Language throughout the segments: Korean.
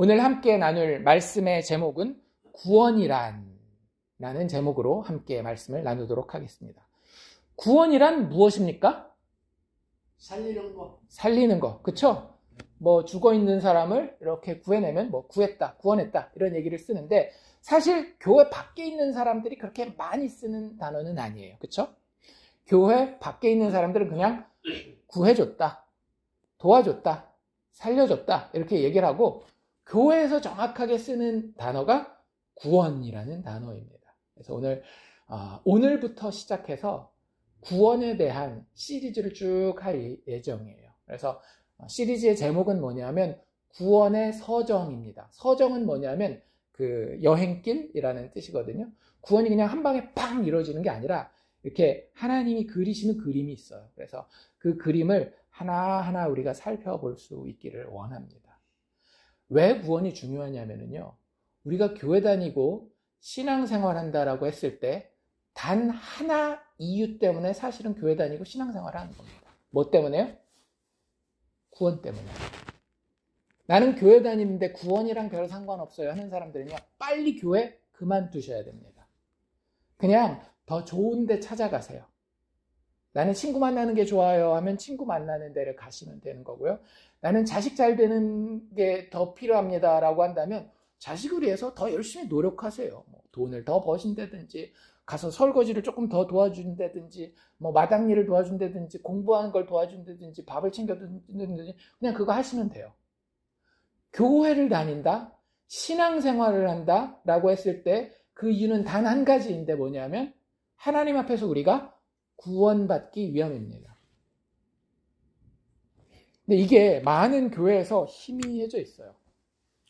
오늘 함께 나눌 말씀의 제목은 구원이란 라는 제목으로 함께 말씀을 나누도록 하겠습니다. 구원이란 무엇입니까? 살리는 거. 살리는 거. 그쵸? 뭐 죽어 있는 사람을 이렇게 구해내면 뭐 구했다, 구원했다 이런 얘기를 쓰는데 사실 교회 밖에 있는 사람들이 그렇게 많이 쓰는 단어는 아니에요. 그쵸? 교회 밖에 있는 사람들은 그냥 구해줬다, 도와줬다, 살려줬다 이렇게 얘기를 하고 교회에서 정확하게 쓰는 단어가 구원이라는 단어입니다. 그래서 오늘부터 시작해서 구원에 대한 시리즈를 쭉 할 예정이에요. 그래서 시리즈의 제목은 뭐냐면 구원의 서정입니다. 서정은 뭐냐면 그 여행길이라는 뜻이거든요. 구원이 그냥 한 방에 팡 이루어지는 게 아니라 이렇게 하나님이 그리시는 그림이 있어요. 그래서 그 그림을 하나하나 우리가 살펴볼 수 있기를 원합니다. 왜 구원이 중요하냐면요. 우리가 교회 다니고 신앙생활 한다라고 했을 때 단 하나 이유 때문에 사실은 교회 다니고 신앙생활을 하는 겁니다. 뭐 때문에요? 구원 때문에. 나는 교회 다니는데 구원이랑 별 상관없어요 하는 사람들은요. 빨리 교회 그만두셔야 됩니다. 그냥 더 좋은 데 찾아가세요. 나는 친구 만나는 게 좋아요 하면 친구 만나는 데를 가시면 되는 거고요. 나는 자식 잘 되는 게 더 필요합니다 라고 한다면 자식을 위해서 더 열심히 노력하세요. 뭐 돈을 더 버신다든지 가서 설거지를 조금 더 도와준다든지 뭐 마당 일을 도와준다든지 공부하는 걸 도와준다든지 밥을 챙겨준다든지 그냥 그거 하시면 돼요. 교회를 다닌다, 신앙생활을 한다 라고 했을 때 그 이유는 단 한 가지인데 뭐냐면 하나님 앞에서 우리가 구원받기 위함입니다. 근데 이게 많은 교회에서 희미해져 있어요.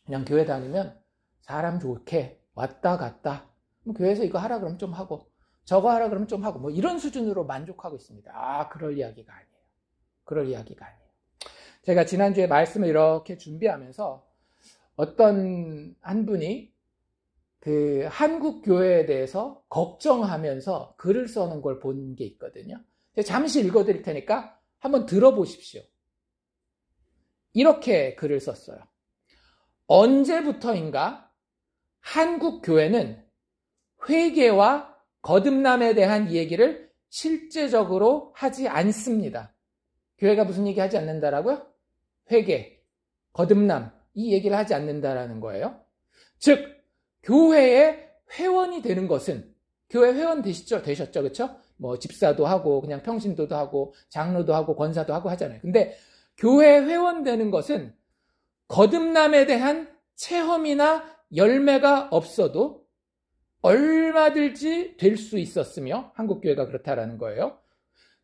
그냥 교회 다니면 사람 좋게 왔다 갔다 교회에서 이거 하라 그러면 좀 하고 저거 하라 그러면 좀 하고 뭐 이런 수준으로 만족하고 있습니다. 그럴 이야기가 아니에요. 그럴 이야기가 아니에요. 제가 지난주에 말씀을 이렇게 준비하면서 어떤 한 분이 그 한국 교회에 대해서 걱정하면서 글을 써는 걸 본 게 있거든요. 잠시 읽어드릴 테니까 한번 들어보십시오. 이렇게 글을 썼어요. 언제부터인가 한국 교회는 회개와 거듭남에 대한 얘기를 실제적으로 하지 않습니다. 교회가 무슨 얘기 하지 않는다라고요? 회개, 거듭남 이 얘기를 하지 않는다라는 거예요. 즉 교회의 회원이 되는 것은 교회 회원 되셨죠? 그렇죠? 뭐 집사도 하고 그냥 평신도도 하고 장로도 하고 권사도 하고 하잖아요. 근데 교회 회원 되는 것은 거듭남에 대한 체험이나 열매가 없어도 얼마든지 될 수 있었으며 한국교회가 그렇다라는 거예요.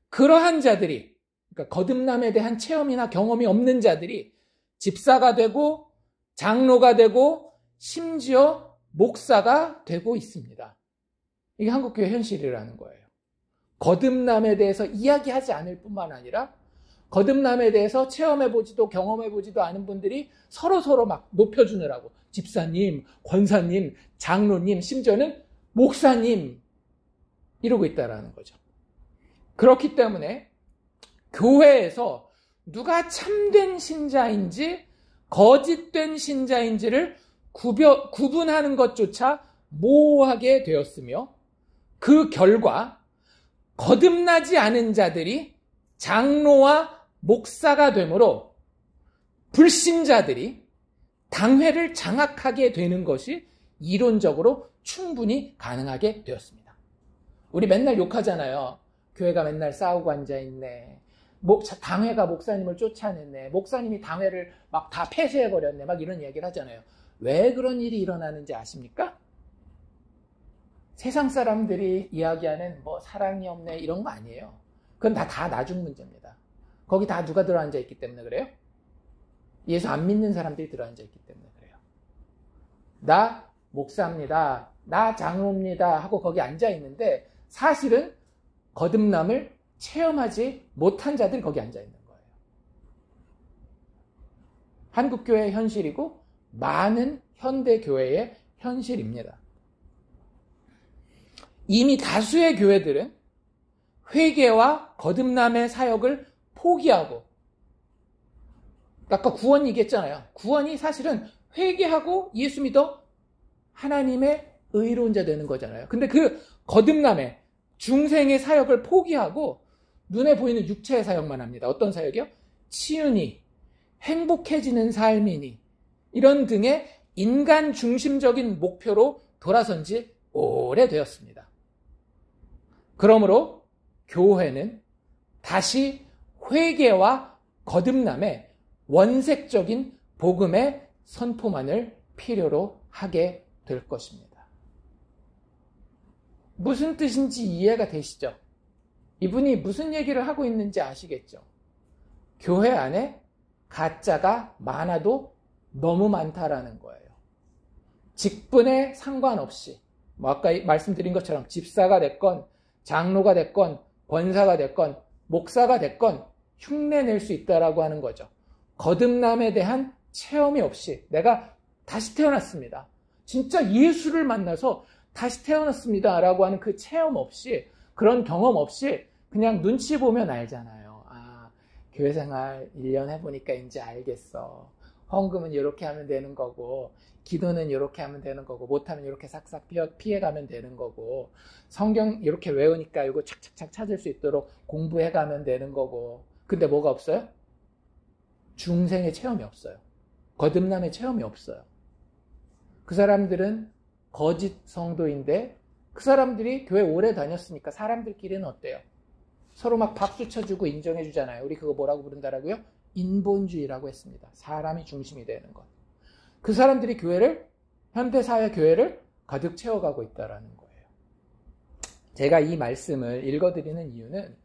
그러한 자들이 그러니까 거듭남에 대한 체험이나 경험이 없는 자들이 집사가 되고 장로가 되고 심지어 목사가 되고 있습니다. 이게 한국교회 현실이라는 거예요. 거듭남에 대해서 이야기하지 않을 뿐만 아니라 거듭남에 대해서 체험해보지도 경험해보지도 않은 분들이 서로 막 높여주느라고 집사님, 권사님, 장로님, 심지어는 목사님 이러고 있다라는 거죠. 그렇기 때문에 교회에서 누가 참된 신자인지 거짓된 신자인지를 구분하는 것조차 모호하게 되었으며 그 결과 거듭나지 않은 자들이 장로와 목사가 되므로 불신자들이 당회를 장악하게 되는 것이 이론적으로 충분히 가능하게 되었습니다. 우리 맨날 욕하잖아요. 교회가 맨날 싸우고 앉아있네. 당회가 목사님을 쫓아냈네. 목사님이 당회를 막 다 폐쇄해버렸네. 막 이런 이야기를 하잖아요. 왜 그런 일이 일어나는지 아십니까? 세상 사람들이 이야기하는 뭐 사랑이 없네 이런 거 아니에요. 그건 다 나중 문제입니다. 거기 다 누가 들어앉아 있기 때문에 그래요? 예수 안 믿는 사람들이 들어앉아 있기 때문에 그래요. 나 목사입니다. 나 장로입니다. 하고 거기 앉아 있는데 사실은 거듭남을 체험하지 못한 자들이 거기 앉아 있는 거예요. 한국교회의 현실이고 많은 현대교회의 현실입니다. 이미 다수의 교회들은 회개와 거듭남의 사역을 포기하고 아까 구원 얘기했잖아요. 구원이 사실은 회개하고 예수 믿어 하나님의 의로운 자 되는 거잖아요. 근데 그 거듭남에 중생의 사역을 포기하고 눈에 보이는 육체의 사역만 합니다. 어떤 사역이요? 치유니, 행복해지는 삶이니, 이런 등의 인간 중심적인 목표로 돌아선 지 오래되었습니다. 그러므로 교회는 다시 회개와 거듭남의 원색적인 복음의 선포만을 필요로 하게 될 것입니다. 무슨 뜻인지 이해가 되시죠? 이분이 무슨 얘기를 하고 있는지 아시겠죠? 교회 안에 가짜가 많아도 너무 많다라는 거예요. 직분에 상관없이, 아까 말씀드린 것처럼 집사가 됐건 장로가 됐건 권사가 됐건 목사가 됐건 흉내낼 수 있다라고 하는 거죠. 거듭남에 대한 체험이 없이 내가 다시 태어났습니다. 진짜 예수를 만나서 다시 태어났습니다 라고 하는 그 체험 없이, 그런 경험 없이 그냥 눈치 보면 알잖아요. 아, 교회 생활 1년 해보니까 이제 알겠어. 헌금은 이렇게 하면 되는 거고, 기도는 이렇게 하면 되는 거고, 못하면 이렇게 싹싹 피해가면 되는 거고, 성경 이렇게 외우니까 이거 착착착 찾을 수 있도록 공부해가면 되는 거고. 근데 뭐가 없어요? 중생의 체험이 없어요. 거듭남의 체험이 없어요. 그 사람들은 거짓 성도인데, 그 사람들이 교회 오래 다녔으니까 사람들끼리는 어때요? 서로 막 박수 쳐주고 인정해 주잖아요. 우리 그거 뭐라고 부른다라고요? 인본주의라고 했습니다. 사람이 중심이 되는 것. 그 사람들이 교회를, 현대사회 교회를 가득 채워가고 있다는 거예요. 제가 이 말씀을 읽어드리는 이유는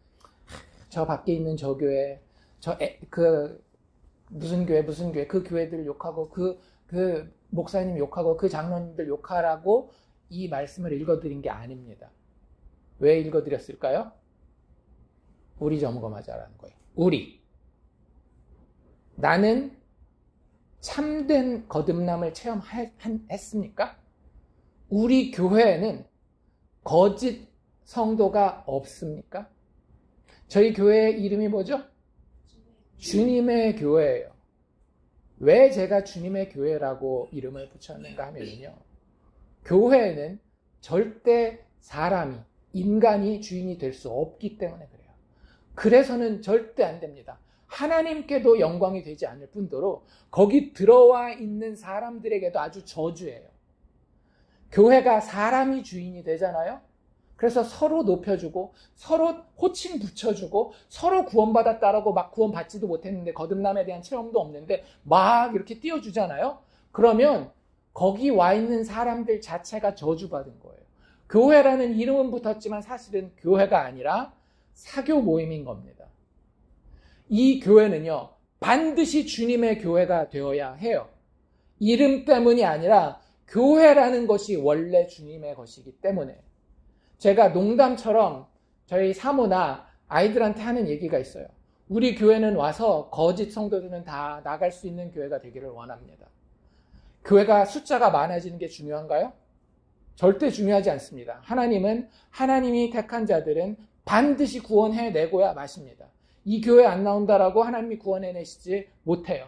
저 밖에 있는 저 교회, 무슨 교회, 그 교회들 욕하고 그 목사님 욕하고 그 장로님들 욕하라고 이 말씀을 읽어드린 게 아닙니다. 왜 읽어드렸을까요? 우리 점검하자라는 거예요. 나는 참된 거듭남을 체험했습니까? 우리 교회에는 거짓 성도가 없습니까? 저희 교회의 이름이 뭐죠? 주님의 교회예요. 왜 제가 주님의 교회라고 이름을 붙였는가 하면요, 교회에는 절대 인간이 주인이 될 수 없기 때문에 그래요. 그래서는 절대 안 됩니다. 하나님께도 영광이 되지 않을 뿐더러 거기 들어와 있는 사람들에게도 아주 저주예요. 교회가 사람이 주인이 되잖아요. 그래서 서로 높여주고 서로 호칭 붙여주고 서로 구원받았다라고 막 구원받지도 못했는데 거듭남에 대한 체험도 없는데 막 이렇게 띄워주잖아요. 그러면 거기 와 있는 사람들 자체가 저주받은 거예요. 교회라는 이름은 붙었지만 사실은 교회가 아니라 사교 모임인 겁니다. 이 교회는요, 반드시 주님의 교회가 되어야 해요. 이름 때문이 아니라 교회라는 것이 원래 주님의 것이기 때문에. 제가 농담처럼 저희 사모나 아이들한테 하는 얘기가 있어요. 우리 교회는 와서 거짓 성도들은 다 나갈 수 있는 교회가 되기를 원합니다. 교회가 숫자가 많아지는 게 중요한가요? 절대 중요하지 않습니다. 하나님이 택한 자들은 반드시 구원해내고야 마십니다. 이 교회 안 나온다라고 하나님이 구원해내시지 못해요.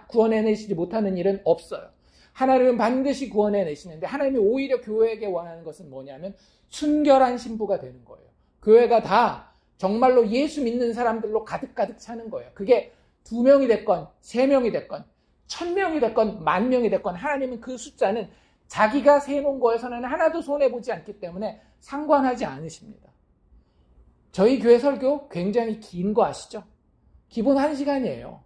구원해내시지 못하는 일은 없어요. 하나님은 반드시 구원해내시는데 하나님이 오히려 교회에게 원하는 것은 뭐냐면 순결한 신부가 되는 거예요. 교회가 다 정말로 예수 믿는 사람들로 가득가득 차는 거예요. 그게 2명이 됐건 3명이 됐건 1000명이 됐건 10,000명이 됐건 하나님은 그 숫자는 자기가 세놓은 거에서는 하나도 손해보지 않기 때문에 상관하지 않으십니다. 저희 교회 설교 굉장히 긴 거 아시죠? 기본 1시간이에요.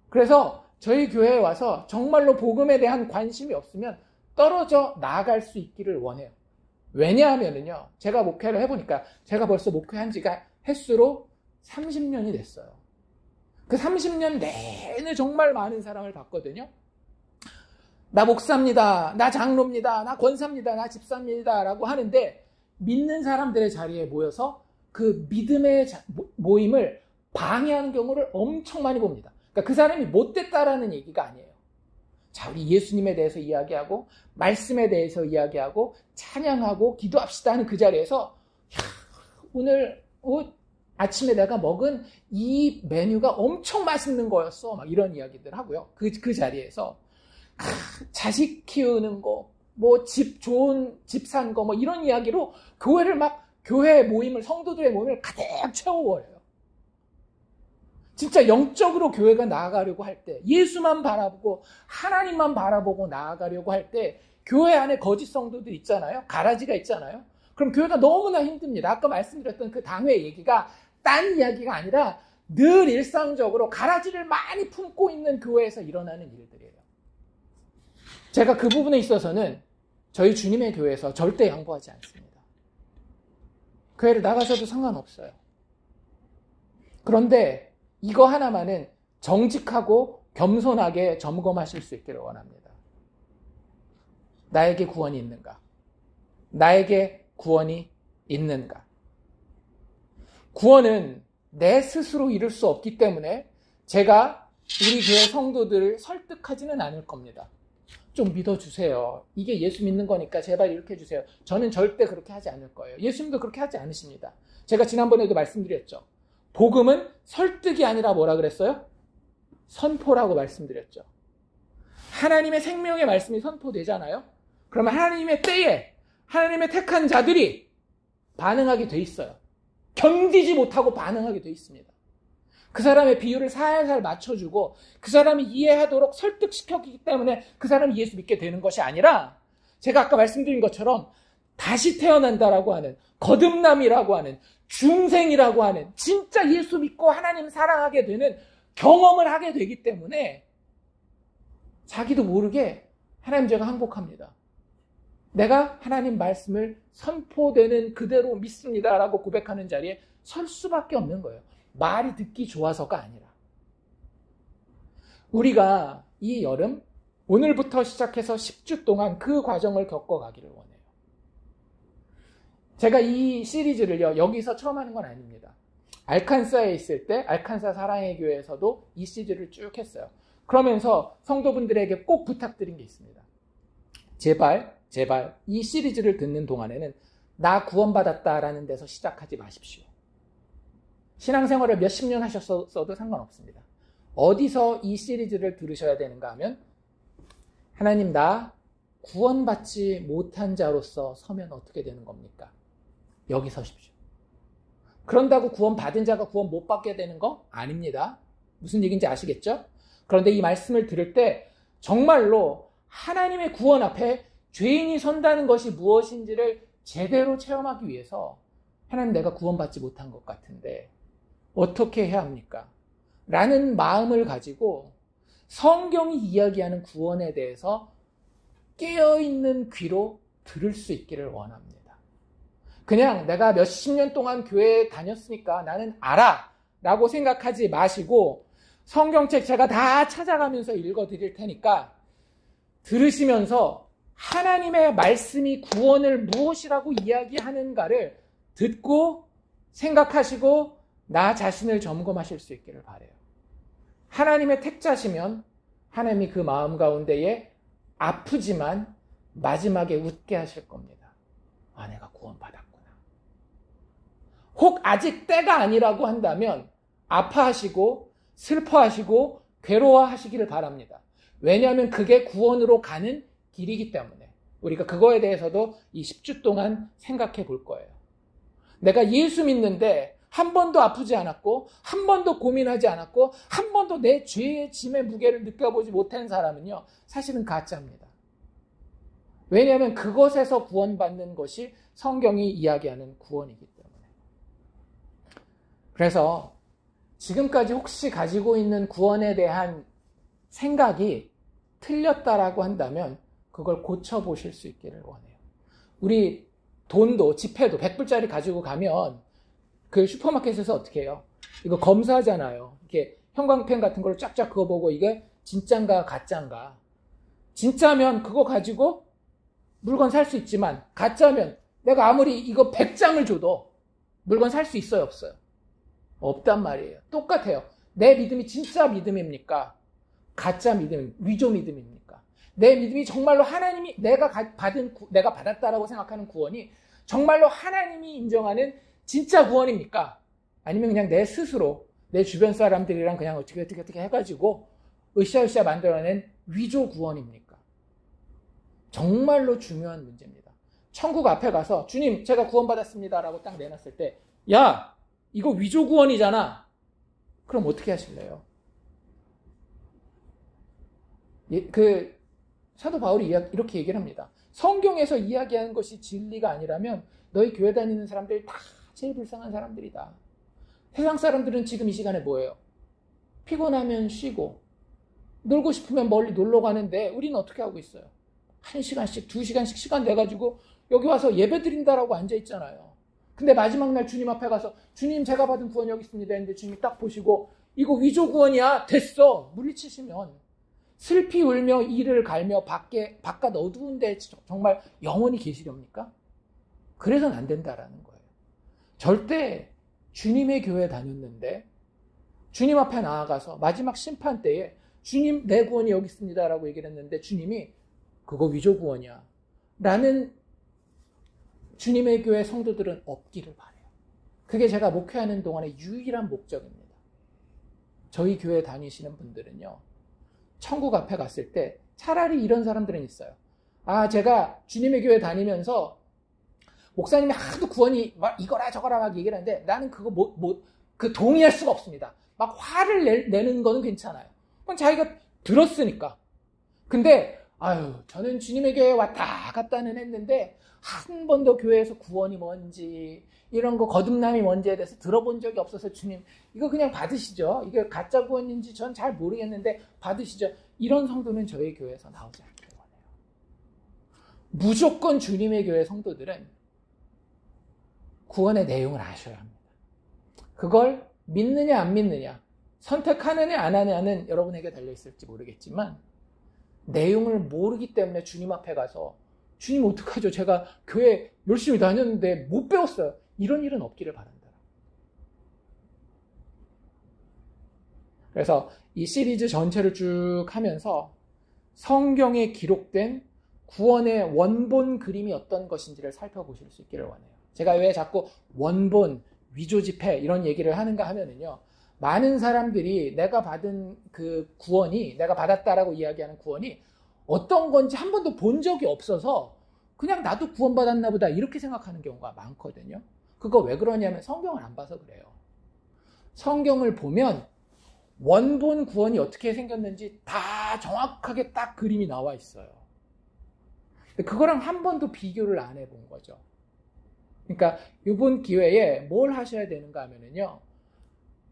그래서 저희 교회에 와서 정말로 복음에 대한 관심이 없으면 떨어져 나아갈 수 있기를 원해요. 왜냐하면요, 제가 목회를 해보니까 제가 벌써 목회한 지가 횟수로 30년이 됐어요. 그 30년 내내 정말 많은 사랑을 받거든요. 나 목사입니다, 나 장로입니다, 나 권사입니다, 나 집사입니다 라고 하는데 믿는 사람들의 자리에 모여서 그 믿음의 모임을 방해하는 경우를 엄청 많이 봅니다. 그러니까 그 사람이 못됐다라는 얘기가 아니에요. 자, 우리 예수님에 대해서 이야기하고 말씀에 대해서 이야기하고 찬양하고 기도합시다 하는 그 자리에서 오늘 아침에 내가 먹은 이 메뉴가 엄청 맛있는 거였어 막 이런 이야기들 하고요. 그 자리에서 자식 키우는 거, 좋은 집 산 거, 이런 이야기로 교회 모임을, 성도들의 모임을 가득 채워버려요. 진짜 영적으로 교회가 나아가려고 할 때, 예수만 바라보고, 하나님만 바라보고 나아가려고 할 때, 교회 안에 거짓 성도들 있잖아요. 가라지가 있잖아요. 그럼 교회가 너무나 힘듭니다. 아까 말씀드렸던 그 당회 얘기가 딴 이야기가 아니라 늘 일상적으로 가라지를 많이 품고 있는 교회에서 일어나는 일들이에요. 제가 그 부분에 있어서는 저희 주님의 교회에서 절대 양보하지 않습니다. 교회를 나가셔도 상관없어요. 그런데 이거 하나만은 정직하고 겸손하게 점검하실 수 있기를 원합니다. 나에게 구원이 있는가? 나에게 구원이 있는가? 구원은 내 스스로 이룰 수 없기 때문에 제가 우리 교회 성도들을 설득하지는 않을 겁니다. 좀 믿어주세요. 이게 예수 믿는 거니까 제발 이렇게 해주세요. 저는 절대 그렇게 하지 않을 거예요. 예수님도 그렇게 하지 않으십니다. 제가 지난번에도 말씀드렸죠. 복음은 설득이 아니라 뭐라 그랬어요? 선포라고 말씀드렸죠. 하나님의 생명의 말씀이 선포되잖아요. 그러면 하나님의 때에 하나님의 택한 자들이 반응하게 돼 있어요. 견디지 못하고 반응하게 돼 있습니다. 그 사람의 비유를 살살 맞춰주고 그 사람이 이해하도록 설득시켰기 때문에 그 사람이 예수 믿게 되는 것이 아니라 제가 아까 말씀드린 것처럼 다시 태어난다라고 하는 거듭남이라고 하는 중생이라고 하는 진짜 예수 믿고 하나님 사랑하게 되는 경험을 하게 되기 때문에 자기도 모르게 하나님 제가 항복합니다. 내가 하나님 말씀을 선포되는 그대로 믿습니다라고 고백하는 자리에 설 수밖에 없는 거예요. 말이 듣기 좋아서가 아니라. 우리가 이 여름 오늘부터 시작해서 10주 동안 그 과정을 겪어가기를 원해요. 제가 이 시리즈를요, 여기서 처음 하는 건 아닙니다. 알칸사에 있을 때 알칸사 사랑의 교회에서도 이 시리즈를 쭉 했어요. 그러면서 성도분들에게 꼭 부탁드린 게 있습니다. 제발 이 시리즈를 듣는 동안에는 나 구원받았다라는 데서 시작하지 마십시오. 신앙생활을 몇십 년 하셨어도 상관없습니다. 어디서 이 시리즈를 들으셔야 되는가 하면 하나님 나 구원받지 못한 자로서 서면 어떻게 되는 겁니까? 여기 서십시오. 그런다고 구원받은 자가 구원 못 받게 되는 거 아닙니다. 무슨 얘기인지 아시겠죠? 그런데 이 말씀을 들을 때 정말로 하나님의 구원 앞에 죄인이 선다는 것이 무엇인지를 제대로 체험하기 위해서 하나님 내가 구원받지 못한 것 같은데 어떻게 해야 합니까? 라는 마음을 가지고 성경이 이야기하는 구원에 대해서 깨어있는 귀로 들을 수 있기를 원합니다. 그냥 내가 몇십 년 동안 교회에 다녔으니까 나는 알아 라고 생각하지 마시고 성경책 제가 다 찾아가면서 읽어드릴 테니까 들으시면서 하나님의 말씀이 구원을 무엇이라고 이야기하는가를 듣고 생각하시고 나 자신을 점검하실 수 있기를 바라요. 하나님의 택자시면 하나님이 그 마음 가운데에 아프지만 마지막에 웃게 하실 겁니다. 아, 내가 구원받았구나. 혹 아직 때가 아니라고 한다면 아파하시고 슬퍼하시고 괴로워하시기를 바랍니다. 왜냐하면 그게 구원으로 가는 길이기 때문에 우리가 그거에 대해서도 이 10주 동안 생각해 볼 거예요. 내가 예수 믿는데 한 번도 아프지 않았고 한 번도 고민하지 않았고 한 번도 내 죄의 짐의 무게를 느껴보지 못한 사람은요 사실은 가짜입니다. 왜냐하면 그것에서 구원받는 것이 성경이 이야기하는 구원이기 때문에. 그래서 지금까지 혹시 가지고 있는 구원에 대한 생각이 틀렸다라고 한다면 그걸 고쳐보실 수 있기를 원해요. 우리 돈도 지폐도 100불짜리 가지고 가면 그 슈퍼마켓에서 어떻게 해요? 이거 검사하잖아요. 이렇게 형광펜 같은 걸 쫙쫙 그어보고 이게 진짠가 가짠가. 진짜면 그거 가지고 물건 살 수 있지만 가짜면 내가 아무리 이거 100장을 줘도 물건 살 수 있어요 없어요? 없단 말이에요. 똑같아요. 내 믿음이 진짜 믿음입니까? 가짜 믿음, 위조 믿음입니까? 내 믿음이 정말로 하나님이 내가 받았다라고 생각하는 구원이 정말로 하나님이 인정하는 진짜 구원입니까? 아니면 그냥 내 스스로 내 주변 사람들이랑 그냥 어떻게 해가지고 으쌰으쌰 만들어낸 위조 구원입니까? 정말로 중요한 문제입니다. 천국 앞에 가서 주님 제가 구원받았습니다 라고 딱 내놨을 때 야 이거 위조 구원이잖아. 그럼 어떻게 하실래요? 그 사도 바울이 이렇게 얘기를 합니다. 성경에서 이야기하는 것이 진리가 아니라면 너희 교회 다니는 사람들 다 제일 불쌍한 사람들이다. 세상 사람들은 지금 이 시간에 뭐예요? 피곤하면 쉬고 놀고 싶으면 멀리 놀러 가는데 우리는 어떻게 하고 있어요? 1시간씩 2시간씩 시간 내가지고 여기 와서 예배 드린다라고 앉아있잖아요. 근데 마지막 날 주님 앞에 가서 주님 제가 받은 구원 여기 있습니다 했는데 주님이 딱 보시고 이거 위조 구원이야 됐어 물리치시면 슬피 울며 이를 갈며 바깥 어두운데 정말 영원히 계시렵니까? 그래서는 안 된다라는 거예요. 절대 주님의 교회 다녔는데 주님 앞에 나아가서 마지막 심판 때에 주님 내 구원이 여기 있습니다 라고 얘기를 했는데 주님이 그거 위조 구원이야 라는 주님의 교회 성도들은 없기를 바라요. 그게 제가 목회하는 동안의 유일한 목적입니다. 저희 교회 다니시는 분들은요 천국 앞에 갔을 때 차라리 이런 사람들은 있어요. 아 제가 주님의 교회 다니면서 목사님이 하도 구원이 막 이거라 저거라 막 얘기를 하는데 나는 그거 그 동의할 수가 없습니다. 막 화를 내는 거는 괜찮아요. 그건 자기가 들었으니까. 근데 아유 저는 주님의 교회에 왔다 갔다는 했는데 한 번도 교회에서 구원이 뭔지 이런 거 거듭남이 뭔지에 대해서 들어본 적이 없어서 주님 이거 그냥 받으시죠. 이게 가짜 구원인지 전 잘 모르겠는데 받으시죠. 이런 성도는 저희 교회에서 나오지 않기를 원해요. 무조건 주님의 교회 성도들은 구원의 내용을 아셔야 합니다. 그걸 믿느냐 안 믿느냐 선택하느냐 안 하느냐는 여러분에게 달려있을지 모르겠지만 내용을 모르기 때문에 주님 앞에 가서 주님 어떡하죠? 제가 교회 열심히 다녔는데 못 배웠어요. 이런 일은 없기를 바란다. 그래서 이 시리즈 전체를 쭉 하면서 성경에 기록된 구원의 원본 그림이 어떤 것인지를 살펴보실 수 있기를 원해요. 제가 왜 자꾸 원본, 위조지폐 이런 얘기를 하는가 하면은요. 많은 사람들이 내가 받은 그 구원이 내가 받았다라고 이야기하는 구원이 어떤 건지 한 번도 본 적이 없어서 그냥 나도 구원받았나 보다 이렇게 생각하는 경우가 많거든요. 그거 왜 그러냐면 성경을 안 봐서 그래요. 성경을 보면 원본 구원이 어떻게 생겼는지 다 정확하게 딱 그림이 나와 있어요. 그거랑 한 번도 비교를 안 해본 거죠. 그러니까 이번 기회에 뭘 하셔야 되는가 하면은요.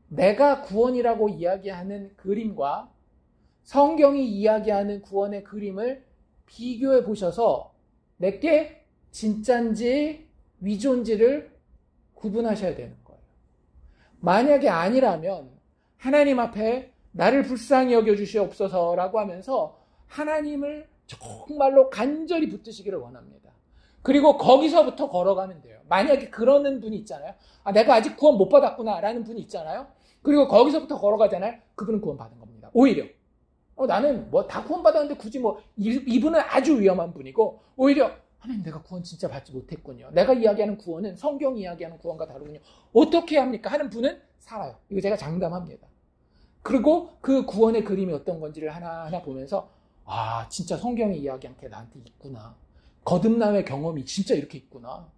내가 구원이라고 이야기하는 그림과 성경이 이야기하는 구원의 그림을 비교해 보셔서 내게 진짜인지 위조인지를 구분하셔야 되는 거예요. 만약에 아니라면 하나님 앞에 나를 불쌍히 여겨주시옵소서라고 하면서 하나님을 정말로 간절히 붙드시기를 원합니다. 그리고 거기서부터 걸어가면 돼요. 만약에 그러는 분이 있잖아요. 아, 내가 아직 구원 못 받았구나 라는 분이 있잖아요. 그리고 거기서부터 걸어가잖아요. 그분은 구원 받은 겁니다. 오히려 나는 뭐 다 구원 받았는데 굳이 뭐 이분은 아주 위험한 분이고 오히려 하나님 내가 구원 진짜 받지 못했군요. 내가 이야기하는 구원은 성경이 이야기하는 구원과 다르군요. 어떻게 해야 합니까? 하는 분은 살아요. 이거 제가 장담합니다. 그리고 그 구원의 그림이 어떤 건지를 하나하나 보면서 아 진짜 성경이 이야기한 게 나한테 있구나. 거듭남의 경험이 진짜 이렇게 있구나.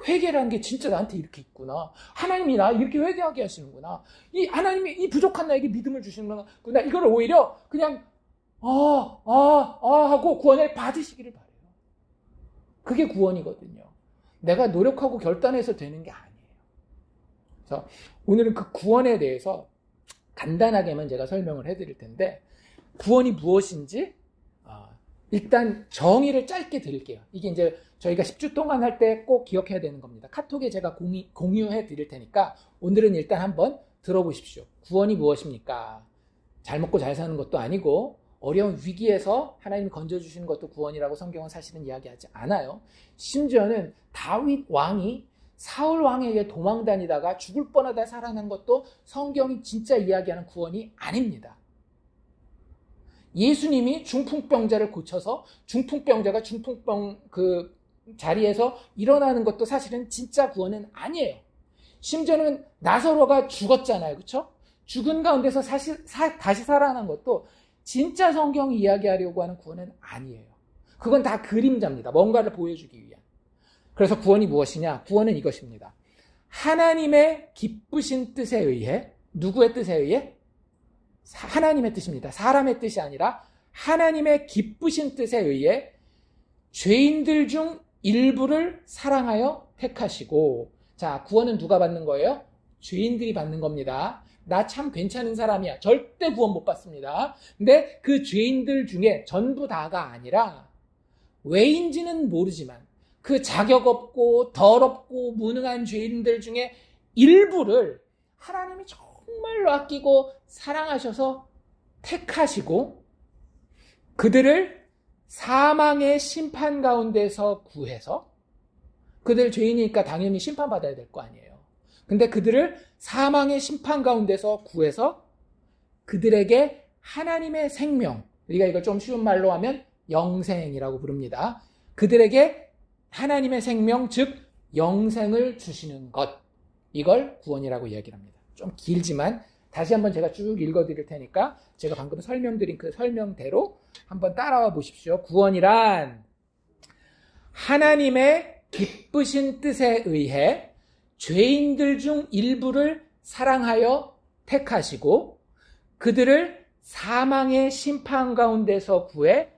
회개라는 게 진짜 나한테 이렇게 있구나. 하나님이 나 이렇게 회개하게 하시는구나. 이 하나님이 이 부족한 나에게 믿음을 주시는구나. 이걸 오히려 그냥 하고 구원을 받으시기를 바래요. 그게 구원이거든요. 내가 노력하고 결단해서 되는 게 아니에요. 그래서 오늘은 그 구원에 대해서 간단하게만 제가 설명을 해드릴 텐데 구원이 무엇인지 일단 정의를 짧게 드릴게요. 이게 이제 저희가 10주 동안 할 때 꼭 기억해야 되는 겁니다. 카톡에 제가 공유해 드릴 테니까 오늘은 일단 한번 들어보십시오. 구원이 무엇입니까? 잘 먹고 잘 사는 것도 아니고 어려운 위기에서 하나님이 건져주시는 것도 구원이라고 성경은 사실은 이야기하지 않아요. 심지어는 다윗 왕이 사울 왕에게 도망다니다가 죽을 뻔하다 살아난 것도 성경이 진짜 이야기하는 구원이 아닙니다. 예수님이 중풍병자를 고쳐서 중풍병자가 중풍병 그 자리에서 일어나는 것도 사실은 진짜 구원은 아니에요. 심지어는 나사로가 죽었잖아요. 그렇죠? 죽은 가운데서 다시 살아난 것도 진짜 성경이 이야기하려고 하는 구원은 아니에요. 그건 다 그림자입니다. 뭔가를 보여주기 위한. 그래서 구원이 무엇이냐? 구원은 이것입니다. 하나님의 기쁘신 뜻에 의해, 누구의 뜻에 의해? 하나님의 뜻입니다. 사람의 뜻이 아니라 하나님의 기쁘신 뜻에 의해 죄인들 중 일부를 사랑하여 택하시고, 자, 구원은 누가 받는 거예요? 죄인들이 받는 겁니다. 나 참 괜찮은 사람이야. 절대 구원 못 받습니다. 근데 그 죄인들 중에 전부 다가 아니라 왜인지는 모르지만 그 자격 없고 더럽고 무능한 죄인들 중에 일부를 하나님이 정말로 아끼고 사랑하셔서 택하시고 그들을 사망의 심판 가운데서 구해서, 그들 죄인이니까 당연히 심판받아야 될 거 아니에요. 근데 그들을 사망의 심판 가운데서 구해서 그들에게 하나님의 생명, 우리가 이걸 좀 쉬운 말로 하면 영생이라고 부릅니다. 그들에게 하나님의 생명, 즉 영생을 주시는 것, 이걸 구원이라고 이야기를 합니다. 좀 길지만 다시 한번 제가 쭉 읽어드릴 테니까 제가 방금 설명드린 그 설명대로 한번 따라와 보십시오. 구원이란 하나님의 기쁘신 뜻에 의해 죄인들 중 일부를 사랑하여 택하시고 그들을 사망의 심판 가운데서 구해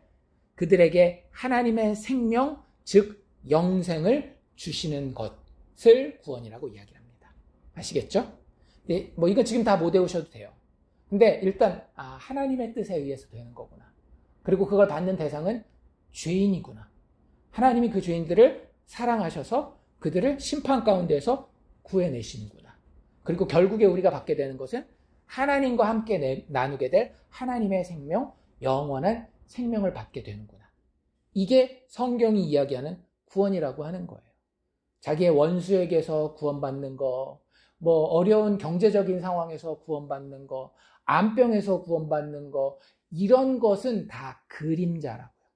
그들에게 하나님의 생명, 즉 영생을 주시는 것을 구원이라고 이야기합니다. 아시겠죠? 네, 뭐 이거 지금 다 못 외우셔도 돼요. 근데 일단 하나님의 뜻에 의해서 되는 거구나. 그리고 그걸 받는 대상은 죄인이구나. 하나님이 그 죄인들을 사랑하셔서 그들을 심판 가운데서 구해내시는구나. 그리고 결국에 우리가 받게 되는 것은 하나님과 함께 나누게 될 하나님의 생명, 영원한 생명을 받게 되는구나. 이게 성경이 이야기하는 구원이라고 하는 거예요. 자기의 원수에게서 구원받는 거, 뭐 어려운 경제적인 상황에서 구원받는 거, 암병에서 구원받는 거, 이런 것은 다 그림자라고요.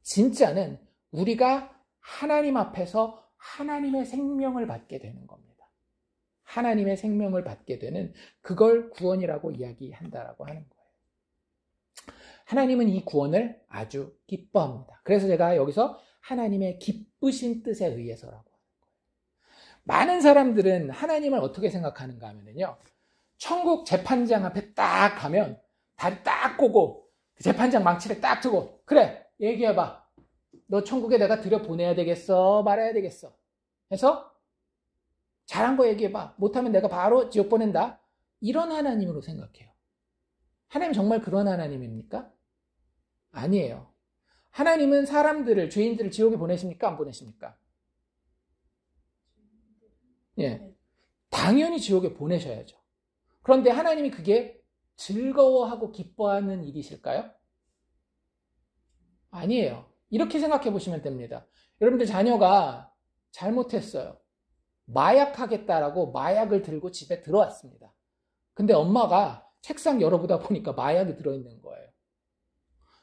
진짜는 우리가 하나님 앞에서 하나님의 생명을 받게 되는 겁니다. 하나님의 생명을 받게 되는 그걸 구원이라고 이야기한다라고 하는 거예요. 하나님은 이 구원을 아주 기뻐합니다. 그래서 제가 여기서 하나님의 기쁘신 뜻에 의해서라고 하는 거예요. 많은 사람들은 하나님을 어떻게 생각하는가 하면요, 천국 재판장 앞에 딱 가면 다리 딱 꼬고 재판장 망치를 딱 두고, 그래 얘기해봐, 너 천국에 내가 들여보내야 되겠어 말아야 되겠어 해서 잘한 거 얘기해봐, 못하면 내가 바로 지옥 보낸다, 이런 하나님으로 생각해요. 하나님 정말 그런 하나님입니까? 아니에요. 하나님은 사람들을, 죄인들을 지옥에 보내십니까? 안 보내십니까? 예, 당연히 지옥에 보내셔야죠. 그런데 하나님이 그게 즐거워하고 기뻐하는 일이실까요? 아니에요. 이렇게 생각해 보시면 됩니다. 여러분들 자녀가 잘못했어요. 마약하겠다라고 마약을 들고 집에 들어왔습니다. 근데 엄마가 책상 열어보다 보니까 마약이 들어있는 거예요.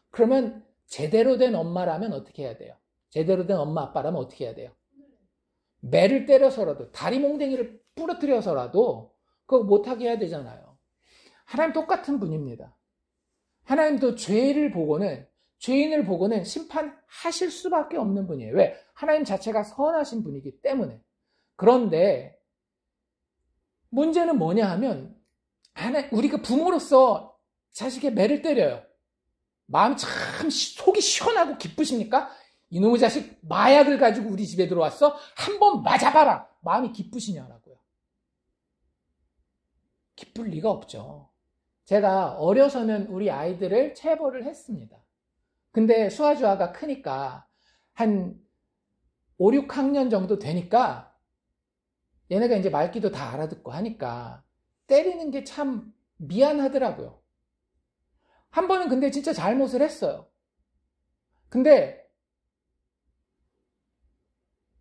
그러면 제대로 된 엄마라면 어떻게 해야 돼요? 제대로 된 엄마 아빠라면 어떻게 해야 돼요? 매를 때려서라도, 다리 몽댕이를 부러뜨려서라도 그거 못하게 해야 되잖아요. 하나님 똑같은 분입니다. 하나님도 죄인을 보고는 심판하실 수밖에 없는 분이에요. 왜? 하나님 자체가 선하신 분이기 때문에. 그런데 문제는 뭐냐 하면, 우리가 부모로서 자식의 매를 때려요. 마음이 참 속이 시원하고 기쁘십니까? 이놈의 자식 마약을 가지고 우리 집에 들어왔어? 한번 맞아봐라. 마음이 기쁘시냐라고요. 기쁠 리가 없죠. 제가 어려서는 우리 아이들을 체벌을 했습니다. 근데 수아주아가 크니까 한 5, 6학년 정도 되니까 얘네가 이제 말귀도 다 알아듣고 하니까 때리는 게 참 미안하더라고요. 한 번은 근데 진짜 잘못을 했어요. 근데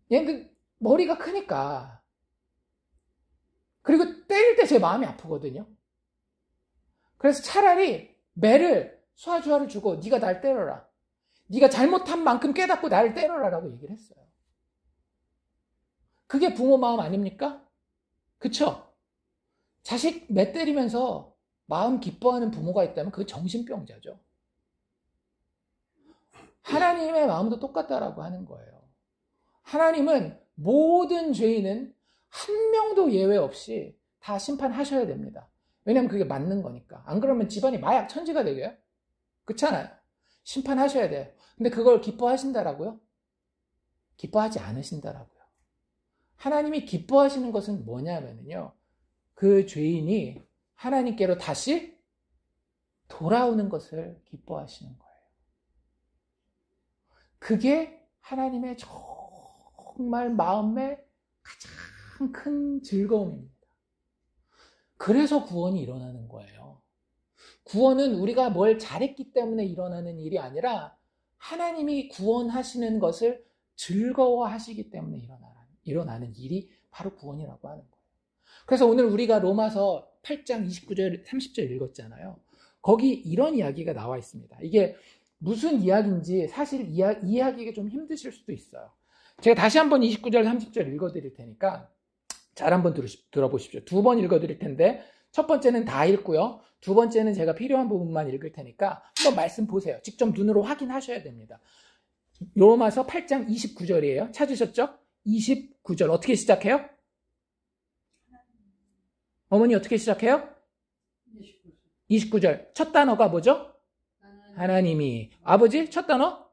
얘는 머리가 크니까, 그리고 때릴 때 제 마음이 아프거든요. 그래서 차라리 매를, 수아주아를 주고 네가 날 때려라, 네가 잘못한 만큼 깨닫고 나를 때려라라고 얘기를 했어요. 그게 부모 마음 아닙니까? 그쵸? 자식 매 때리면서 마음 기뻐하는 부모가 있다면 그게 정신병자죠. 하나님의 마음도 똑같다라고 하는 거예요. 하나님은 모든 죄인은 한 명도 예외 없이 다 심판하셔야 됩니다. 왜냐하면 그게 맞는 거니까. 안 그러면 집안이 마약 천지가 되게요. 그렇잖아요. 심판하셔야 돼요. 근데 그걸 기뻐하신다라고요? 기뻐하지 않으신다라고요. 하나님이 기뻐하시는 것은 뭐냐면요. 그 죄인이 하나님께로 다시 돌아오는 것을 기뻐하시는 거예요. 그게 하나님의 정말 마음의 가장 큰 즐거움입니다. 그래서 구원이 일어나는 거예요. 구원은 우리가 뭘 잘했기 때문에 일어나는 일이 아니라 하나님이 구원하시는 것을 즐거워하시기 때문에 일어나는 일이 바로 구원이라고 하는 거예요. 그래서 오늘 우리가 로마서 8장 29절, 30절 읽었잖아요. 거기 이런 이야기가 나와 있습니다. 이게 무슨 이야기인지 사실 이해하기가 좀 힘드실 수도 있어요. 제가 다시 한번 29절, 30절 읽어드릴 테니까 잘 한번 들어보십시오. 두 번 읽어드릴 텐데 첫 번째는 다 읽고요. 두 번째는 제가 필요한 부분만 읽을 테니까 한번 말씀 보세요. 직접 눈으로 확인하셔야 됩니다. 로마서 8장 29절이에요. 찾으셨죠? 29절 어떻게 시작해요? 어머니 어떻게 시작해요? 29절 첫 단어가 뭐죠? 하나님이. 아버지 첫 단어?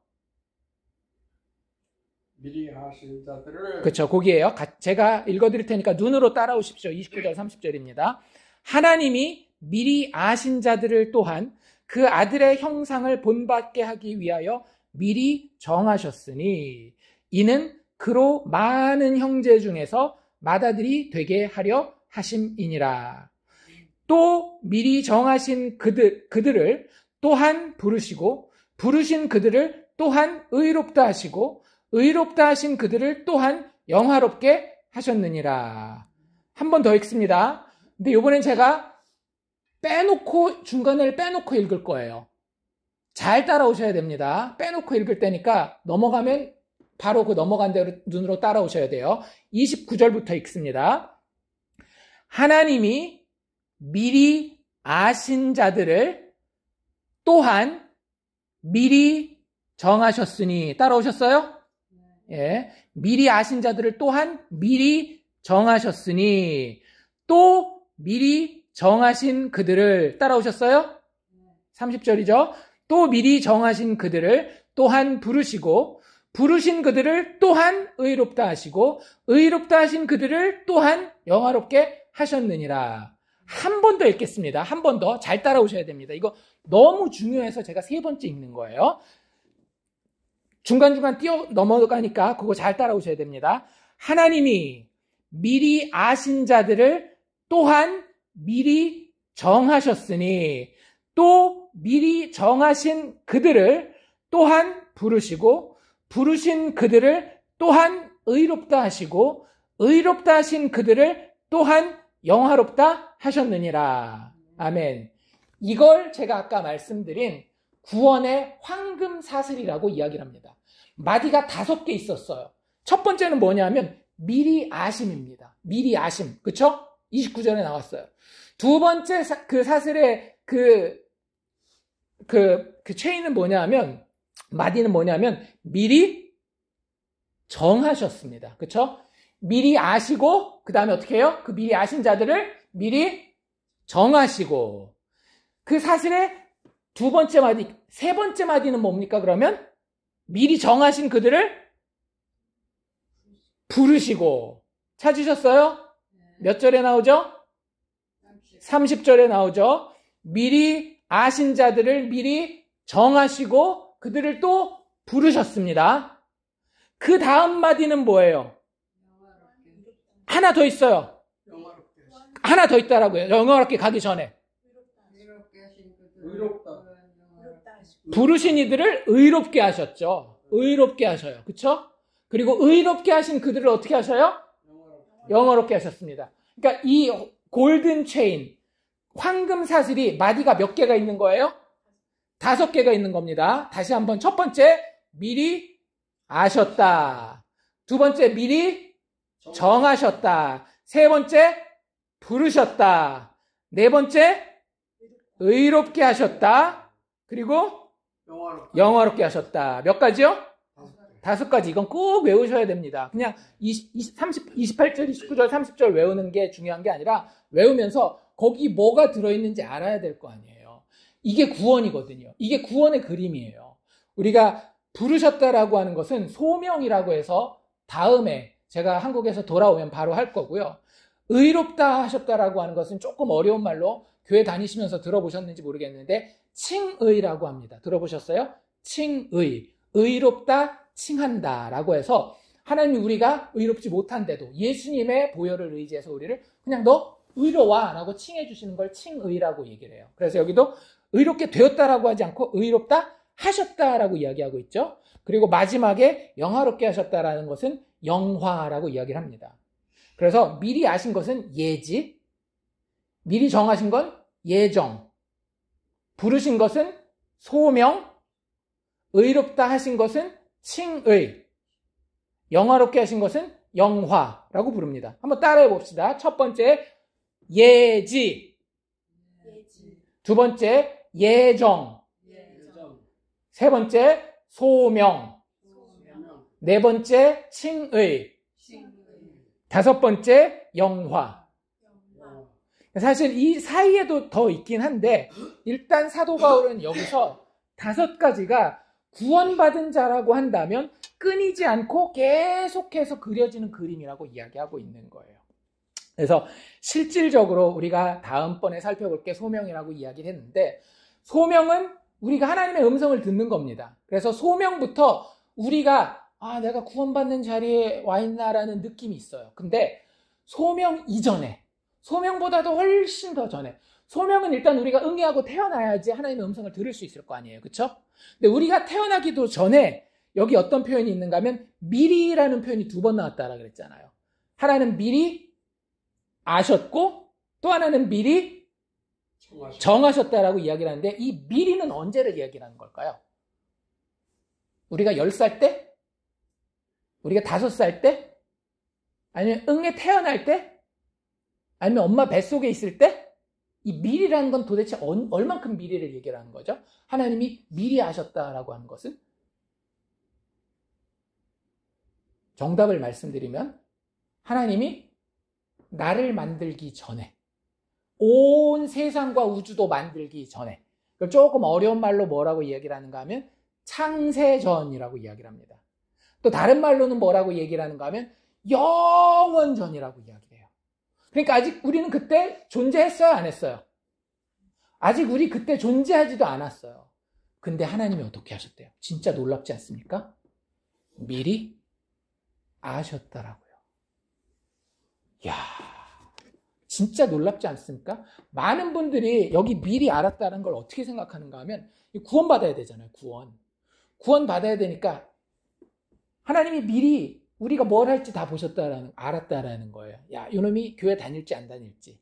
미리 하신 자들을. 그렇죠. 거기에요. 제가 읽어드릴 테니까 눈으로 따라오십시오. 29절 30절입니다. 하나님이 미리 아신 자들을 또한 그 아들의 형상을 본받게 하기 위하여 미리 정하셨으니 이는 그로 많은 형제 중에서 맏아들이 되게 하려 하심이니라. 또 미리 정하신 그들을 또한 부르시고 부르신 그들을 또한 의롭다 하시고 의롭다 하신 그들을 또한 영화롭게 하셨느니라. 한 번 더 읽습니다. 근데 이번엔 제가 중간을 빼놓고 읽을 거예요. 잘 따라오셔야 됩니다. 빼놓고 읽을 때니까 넘어가면 바로 그 넘어간 대로 눈으로 따라오셔야 돼요. 29절부터 읽습니다. 하나님이 미리 아신 자들을 또한 미리 정하셨으니 따라오셨어요? 예. 미리 아신 자들을 또한 미리 정하셨으니 또 미리 정하신 그들을 따라오셨어요? 30절이죠. 또 미리 정하신 그들을 또한 부르시고 부르신 그들을 또한 의롭다 하시고 의롭다 하신 그들을 또한 영화롭게 하셨느니라. 한 번 더 읽겠습니다. 한 번 더 잘 따라오셔야 됩니다. 이거 너무 중요해서 제가 세 번째 읽는 거예요. 중간중간 뛰어 넘어가니까 그거 잘 따라오셔야 됩니다. 하나님이 미리 아신 자들을 또한 미리 정하셨으니 또 미리 정하신 그들을 또한 부르시고 부르신 그들을 또한 의롭다 하시고 의롭다 하신 그들을 또한 영화롭다 하셨느니라. 아멘. 이걸 제가 아까 말씀드린 구원의 황금 사슬이라고 이야기를 합니다. 마디가 5개 있었어요. 첫 번째는 뭐냐면 미리 아심입니다. 미리 아심. 그쵸? 29절에 나왔어요. 두 번째 그 사슬의 그 체인은 뭐냐면 마디는 뭐냐면 미리 정하셨습니다. 그쵸? 미리 아시고 그 다음에 어떻게 해요? 그 미리 아신 자들을 미리 정하시고 그 사슬의 두 번째 마디, 세 번째 마디는 뭡니까 그러면? 미리 정하신 그들을 부르시고 찾으셨어요? 몇 절에 나오죠? 30절에 나오죠. 미리 아신 자들을 미리 정하시고 그들을 또 부르셨습니다. 그 다음 마디는 뭐예요? 하나 더 있어요. 하나 더 있다라고요. 영화롭게 가기 전에. 의롭다. 부르신 이들을 의롭게 하셨죠. 의롭게 하셔요. 그쵸? 그리고 의롭게 하신 그들을 어떻게 하셔요? 영화롭게 하셨습니다. 그러니까 이 골든 체인, 황금 사슬이 마디가 몇 개가 있는 거예요? 5개가 있는 겁니다. 다시 한번 첫 번째, 미리 아셨다. 두 번째, 미리 정하셨다. 세 번째, 부르셨다. 네 번째, 의롭게 하셨다. 그리고 영화롭게 하셨다. 몇 가지요? 5가지. 이건 꼭 외우셔야 됩니다. 그냥 28절, 29절, 30절 외우는 게 중요한 게 아니라 외우면서 거기 뭐가 들어있는지 알아야 될 거 아니에요. 이게 구원이거든요. 이게 구원의 그림이에요. 우리가 부르셨다라고 하는 것은 소명이라고 해서 다음에 제가 한국에서 돌아오면 바로 할 거고요. 의롭다 하셨다라고 하는 것은 조금 어려운 말로 교회 다니시면서 들어보셨는지 모르겠는데 칭의라고 합니다. 들어보셨어요? 칭의. 의롭다, 칭한다 라고 해서 하나님이 우리가 의롭지 못한데도 예수님의 보혈을 의지해서 우리를 그냥 너 의로와 라고 칭해 주시는 걸 칭의라고 얘기를 해요. 그래서 여기도 의롭게 되었다라고 하지 않고 의롭다 하셨다라고 이야기하고 있죠. 그리고 마지막에 영화롭게 하셨다라는 것은 영화라고 이야기를 합니다. 그래서 미리 아신 것은 예지, 미리 정하신 건 예정, 부르신 것은 소명, 의롭다 하신 것은 칭의, 영화롭게 하신 것은 영화라고 부릅니다. 한번 따라해 봅시다. 첫 번째 예지, 두 번째 예정, 세 번째 소명, 네 번째 칭의, 다섯 번째 영화. 사실 이 사이에도 더 있긴 한데 일단 사도 바울은 여기서 5가지가 구원받은 자라고 한다면 끊이지 않고 계속해서 그려지는 그림이라고 이야기하고 있는 거예요. 그래서 실질적으로 우리가 다음번에 살펴볼 게 소명이라고 이야기를 했는데 소명은 우리가 하나님의 음성을 듣는 겁니다. 그래서 소명부터 우리가 내가 구원받는 자리에 와 있나라는 느낌이 있어요. 근데 소명 이전에, 소명보다도 훨씬 더 전에, 소명은 일단 우리가 응애하고 태어나야지 하나님의 음성을 들을 수 있을 거 아니에요. 그렇죠? 근데 우리가 태어나기도 전에 여기 어떤 표현이 있는가 하면 미리라는 표현이 2번 나왔다라 그랬잖아요. 하나는 미리 아셨고 또 하나는 미리 정하셨다라고 이야기를 하는데 이 미리는 언제를 이야기하는 걸까요? 우리가 10살 때? 우리가 5살 때? 아니면 응애 태어날 때? 아니면 엄마 뱃속에 있을 때? 이 미리라는 건 도대체 얼만큼 미리를 얘기를 하는 거죠? 하나님이 미리 아셨다라고 하는 것은? 정답을 말씀드리면 하나님이 나를 만들기 전에, 온 세상과 우주도 만들기 전에, 조금 어려운 말로 뭐라고 이야기를 하는가 하면 창세전이라고 이야기를 합니다. 또 다른 말로는 뭐라고 얘기를 하는가 하면 영원전이라고 이야기를 해요. 그러니까 아직 우리는 그때 존재했어요? 안 했어요? 아직 우리 그때 존재하지도 않았어요. 근데 하나님이 어떻게 하셨대요? 진짜 놀랍지 않습니까? 미리 아셨더라고요. 이야, 진짜 놀랍지 않습니까? 많은 분들이 여기 미리 알았다는 걸 어떻게 생각하는가 하면 구원받아야 되잖아요. 구원받아야 되니까 하나님이 미리 우리가 뭘 할지 다 알았다라는 거예요. 야, 이놈이 교회 다닐지 안 다닐지,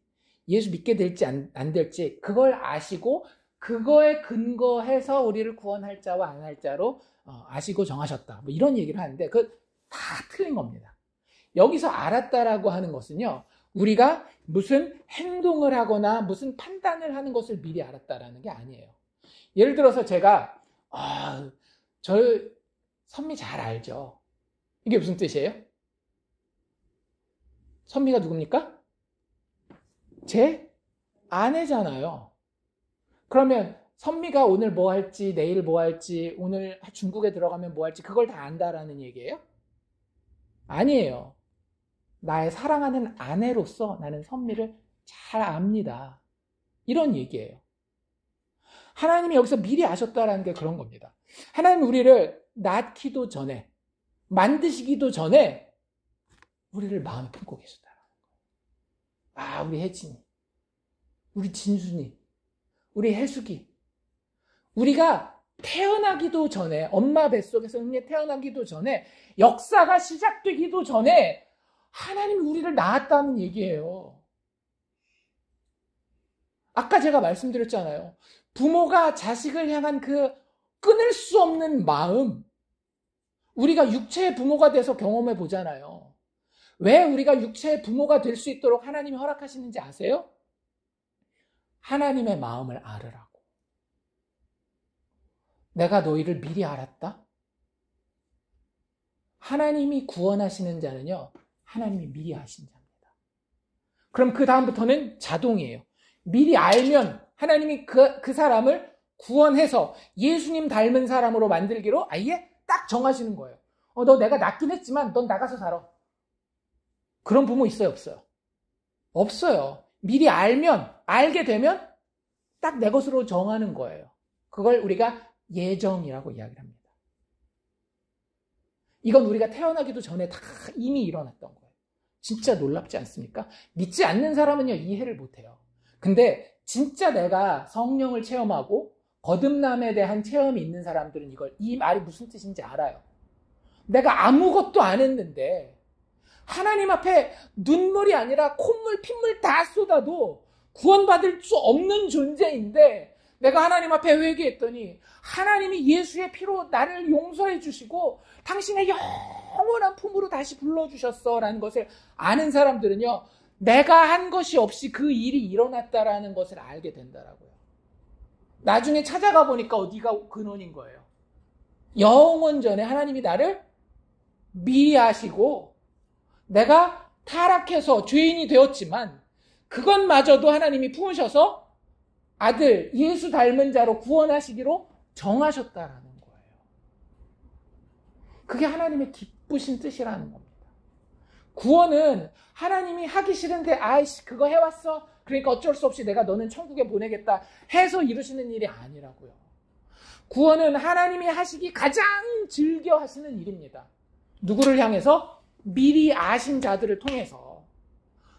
예수 믿게 될지 안 될지 그걸 아시고 그거에 근거해서 우리를 구원할 자와 안 할 자로 아시고 정하셨다. 뭐 이런 얘기를 하는데 그 다 틀린 겁니다. 여기서 알았다라고 하는 것은요, 우리가 무슨 행동을 하거나 무슨 판단을 하는 것을 미리 알았다라는 게 아니에요. 예를 들어서 제가 저 선미 잘 알죠? 이게 무슨 뜻이에요? 선미가 누굽니까? 제 아내잖아요. 그러면 선미가 오늘 뭐 할지, 내일 뭐 할지, 오늘 중국에 들어가면 뭐 할지 그걸 다 안다라는 얘기예요? 아니에요. 나의 사랑하는 아내로서 나는 선미를 잘 압니다. 이런 얘기예요. 하나님이 여기서 미리 아셨다라는 게 그런 겁니다. 하나님이 우리를 낳기도 전에, 만드시기도 전에 우리를 마음에 품고 계셨다라는 거예요. 우리 혜진이, 우리 진순이, 우리 혜숙이, 우리가 태어나기도 전에, 엄마 뱃속에서 응애 태어나기도 전에, 역사가 시작되기도 전에 하나님이 우리를 낳았다는 얘기예요. 아까 제가 말씀드렸잖아요. 부모가 자식을 향한 그 끊을 수 없는 마음, 우리가 육체의 부모가 돼서 경험해 보잖아요. 왜 우리가 육체의 부모가 될 수 있도록 하나님이 허락하시는지 아세요? 하나님의 마음을 알으라고. 내가 너희를 미리 알았다? 하나님이 구원하시는 자는요, 하나님이 미리 아신 자입니다. 그럼 그 다음부터는 자동이에요. 미리 알면 하나님이 그 사람을 구원해서 예수님 닮은 사람으로 만들기로 아예 딱 정하시는 거예요. 너 내가 낳긴 했지만 넌 나가서 살아. 그런 부모 있어요, 없어요? 없어요. 미리 알게 되면 딱 내 것으로 정하는 거예요. 그걸 우리가 예정이라고 이야기를 합니다. 이건 우리가 태어나기도 전에 다 이미 일어났던 거예요. 진짜 놀랍지 않습니까? 믿지 않는 사람은요, 이해를 못해요. 근데 진짜 내가 성령을 체험하고 거듭남에 대한 체험이 있는 사람들은 이 말이 무슨 뜻인지 알아요. 내가 아무것도 안 했는데 하나님 앞에 눈물이 아니라 콧물, 핏물 다 쏟아도 구원받을 수 없는 존재인데 내가 하나님 앞에 회개했더니 하나님이 예수의 피로 나를 용서해 주시고 당신의 영원한 품으로 다시 불러주셨어 라는 것을 아는 사람들은요, 내가 한 것이 없이 그 일이 일어났다라는 것을 알게 된다라고요. 나중에 찾아가 보니까 어디가 근원인 거예요. 영원 전에 하나님이 나를 미리 아시고 내가 타락해서 죄인이 되었지만 그것마저도 하나님이 품으셔서 아들 예수 닮은 자로 구원하시기로 정하셨다라는 거예요. 그게 하나님의 기쁘신 뜻이라는 겁니다. 구원은 하나님이 하기 싫은데 아이씨 그거 해왔어? 그러니까 어쩔 수 없이 내가 너는 천국에 보내겠다 해서 이루시는 일이 아니라고요. 구원은 하나님이 하시기 가장 즐겨 하시는 일입니다. 누구를 향해서? 미리 아신 자들을 통해서.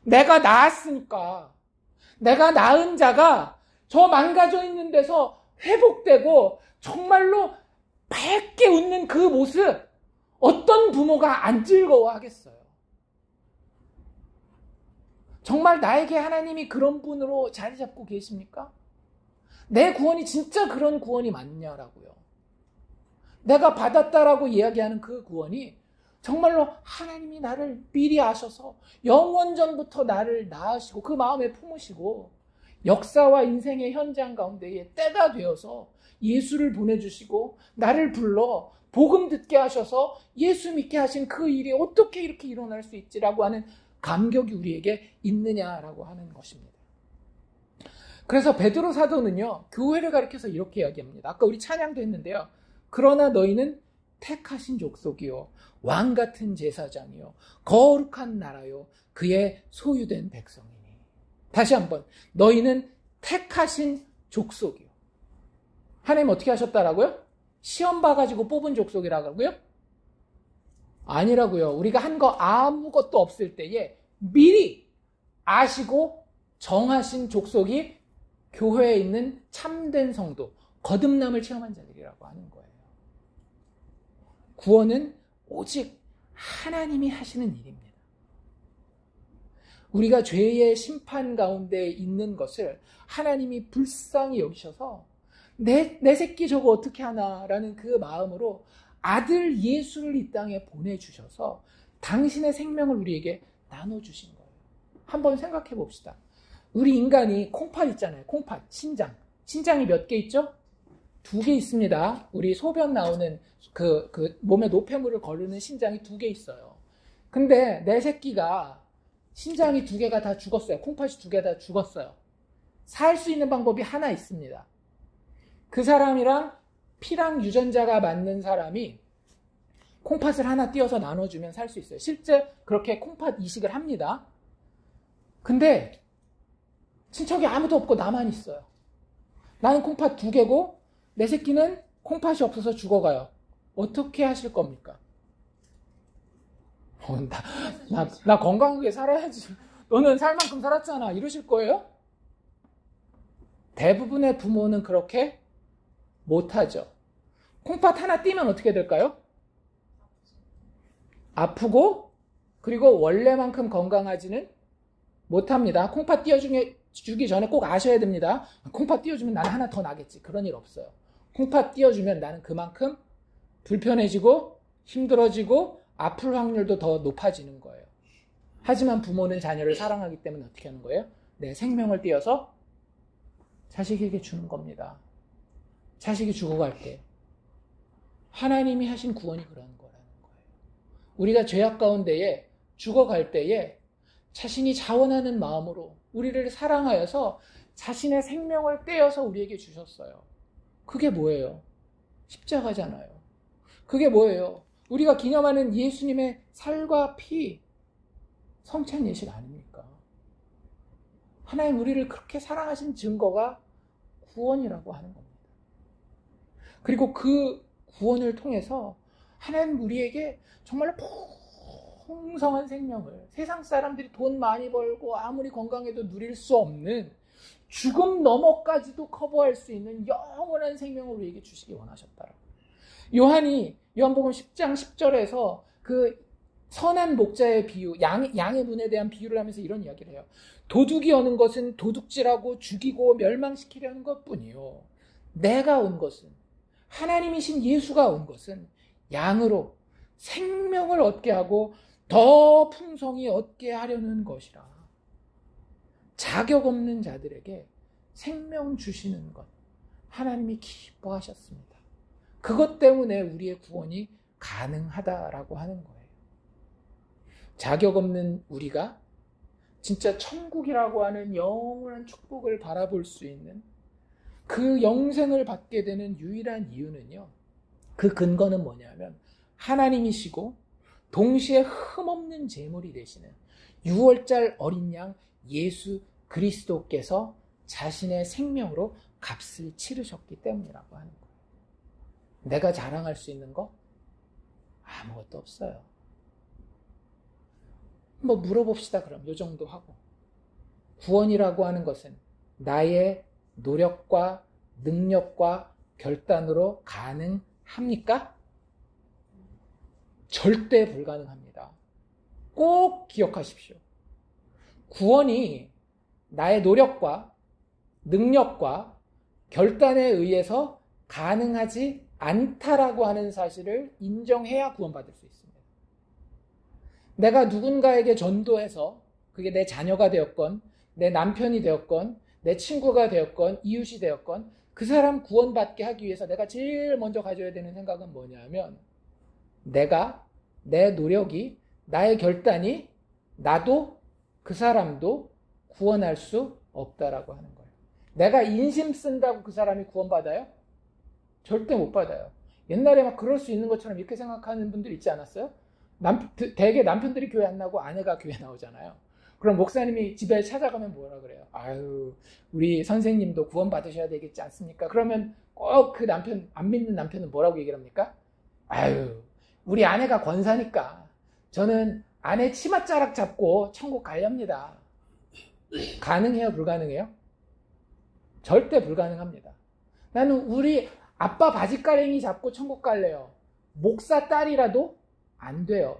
내가 낳았으니까 내가 낳은 자가 저 망가져 있는 데서 회복되고 정말로 밝게 웃는 그 모습 어떤 부모가 안 즐거워하겠어요? 정말 나에게 하나님이 그런 분으로 자리 잡고 계십니까? 내 구원이 진짜 그런 구원이 맞냐라고요. 내가 받았다라고 이야기하는 그 구원이 정말로 하나님이 나를 미리 아셔서 영원 전부터 나를 낳으시고 그 마음에 품으시고 역사와 인생의 현장 가운데에 때가 되어서 예수를 보내주시고 나를 불러 복음 듣게 하셔서 예수 믿게 하신 그 일이 어떻게 이렇게 일어날 수 있지라고 하는 감격이 우리에게 있느냐라고 하는 것입니다. 그래서 베드로 사도는요, 교회를 가리켜서 이렇게 이야기합니다. 아까 우리 찬양도 했는데요. 그러나 너희는 택하신 족속이요 왕 같은 제사장이요 거룩한 나라요 그의 소유된 백성이니. 다시 한번, 너희는 택하신 족속이요. 하나님 어떻게 하셨다라고요? 시험 봐가지고 뽑은 족속이라고요? 아니라고요. 우리가 한 거 아무것도 없을 때에 미리 아시고 정하신 족속이 교회에 있는 참된 성도, 거듭남을 체험한 자들이라고 하는 거예요. 구원은 오직 하나님이 하시는 일입니다. 우리가 죄의 심판 가운데 있는 것을 하나님이 불쌍히 여기셔서 내 새끼 저거 어떻게 하나라는 그 마음으로 아들 예수를 이 땅에 보내주셔서 당신의 생명을 우리에게 나눠주신 거예요. 한번 생각해 봅시다. 우리 인간이 콩팥 있잖아요. 콩팥, 신장. 신장이 몇 개 있죠? 2개 있습니다. 우리 소변 나오는 그 몸에 노폐물을 거르는 신장이 2개 있어요. 근데 내 새끼가 신장이 2개가 다 죽었어요. 콩팥이 2개 다 죽었어요. 살 수 있는 방법이 하나 있습니다. 그 사람이랑 피랑 유전자가 맞는 사람이 콩팥을 하나 띄어서 나눠주면 살 수 있어요. 실제 그렇게 콩팥 이식을 합니다. 근데 친척이 아무도 없고 나만 있어요. 나는 콩팥 2개고 내 새끼는 콩팥이 없어서 죽어가요. 어떻게 하실 겁니까? 나 건강하게 살아야지. 너는 살 만큼 살았잖아. 이러실 거예요? 대부분의 부모는 그렇게 못하죠. 콩팥 하나 띄면 어떻게 될까요? 아프고 그리고 원래만큼 건강하지는 못합니다. 콩팥 띄워주기 전에 꼭 아셔야 됩니다. 콩팥 띄워주면 나는 하나 더 나겠지. 그런 일 없어요. 콩팥 띄워주면 나는 그만큼 불편해지고 힘들어지고 아플 확률도 더 높아지는 거예요. 하지만 부모는 자녀를 사랑하기 때문에 어떻게 하는 거예요? 내 생명을 띄어서 자식에게 주는 겁니다. 자식이 죽어갈게. 하나님이 하신 구원이 그런 거라는 거예요. 우리가 죄악 가운데에 죽어갈 때에 자신이 자원하는 마음으로 우리를 사랑하여서 자신의 생명을 떼어서 우리에게 주셨어요. 그게 뭐예요? 십자가잖아요. 그게 뭐예요? 우리가 기념하는 예수님의 살과 피, 성찬 예식 아닙니까? 하나님 우리를 그렇게 사랑하신 증거가 구원이라고 하는 겁니다. 그리고 그 구원을 통해서 하나님 우리에게 정말로 풍성한 생명을, 세상 사람들이 돈 많이 벌고 아무리 건강해도 누릴 수 없는 죽음 너머까지도 커버할 수 있는 영원한 생명을 우리에게 주시기 원하셨다라고. 요한이 요한복음 10장 10절에서 그 선한 목자의 비유, 양의 문에 대한 비유를 하면서 이런 이야기를 해요. 도둑이 오는 것은 도둑질하고 죽이고 멸망시키려는 것뿐이요. 내가 온 것은, 하나님이신 예수가 온 것은 양으로 생명을 얻게 하고 더 풍성히 얻게 하려는 것이라. 자격 없는 자들에게 생명 주시는 것, 하나님이 기뻐하셨습니다. 그것 때문에 우리의 구원이 가능하다라고 하는 거예요. 자격 없는 우리가 진짜 천국이라고 하는 영원한 축복을 바라볼 수 있는 그 영생을 받게 되는 유일한 이유는요, 그 근거는 뭐냐면 하나님이시고 동시에 흠없는 제물이 되시는 6월절 어린 양 예수 그리스도께서 자신의 생명으로 값을 치르셨기 때문이라고 하는 거예요. 내가 자랑할 수 있는 거 아무것도 없어요. 뭐 물어봅시다. 그럼 요 정도 하고, 구원이라고 하는 것은 나의 노력과 능력과 결단으로 가능합니까? 절대 불가능합니다. 꼭 기억하십시오. 구원이 나의 노력과 능력과 결단에 의해서 가능하지 않다라고 하는 사실을 인정해야 구원받을 수 있습니다. 내가 누군가에게 전도해서 그게 내 자녀가 되었건 내 남편이 되었건 내 친구가 되었건 이웃이 되었건 그 사람 구원받게 하기 위해서 내가 제일 먼저 가져야 되는 생각은 뭐냐면, 내가, 내 노력이, 나의 결단이 나도 그 사람도 구원할 수 없다라고 하는 거예요. 내가 인심 쓴다고 그 사람이 구원받아요? 절대 못 받아요. 옛날에 막 그럴 수 있는 것처럼 이렇게 생각하는 분들 있지 않았어요? 대개 남편들이 교회 안 나오고 아내가 교회 나오잖아요. 그럼 목사님이 집에 찾아가면 뭐라 그래요? 아유, 우리 선생님도 구원 받으셔야 되겠지 않습니까? 그러면 꼭 그 남편, 안 믿는 남편은 뭐라고 얘기를 합니까? 아유, 우리 아내가 권사니까 저는 아내 치맛자락 잡고 천국 가렵니다. 가능해요? 불가능해요? 절대 불가능합니다. 나는 우리 아빠 바지가랭이 잡고 천국 갈래요. 목사 딸이라도 안 돼요.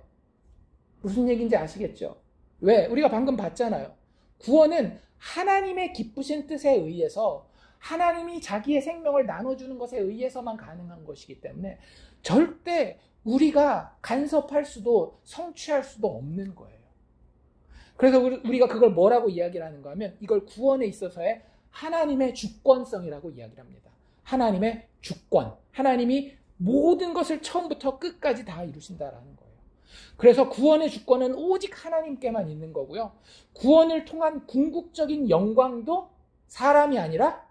무슨 얘기인지 아시겠죠? 왜? 우리가 방금 봤잖아요. 구원은 하나님의 기쁘신 뜻에 의해서, 하나님이 자기의 생명을 나눠주는 것에 의해서만 가능한 것이기 때문에 절대 우리가 간섭할 수도 성취할 수도 없는 거예요. 그래서 우리가 그걸 뭐라고 이야기를 하는가 하면, 이걸 구원에 있어서의 하나님의 주권성이라고 이야기를 합니다. 하나님의 주권. 하나님이 모든 것을 처음부터 끝까지 다 이루신다라는 거예요. 그래서 구원의 주권은 오직 하나님께만 있는 거고요. 구원을 통한 궁극적인 영광도 사람이 아니라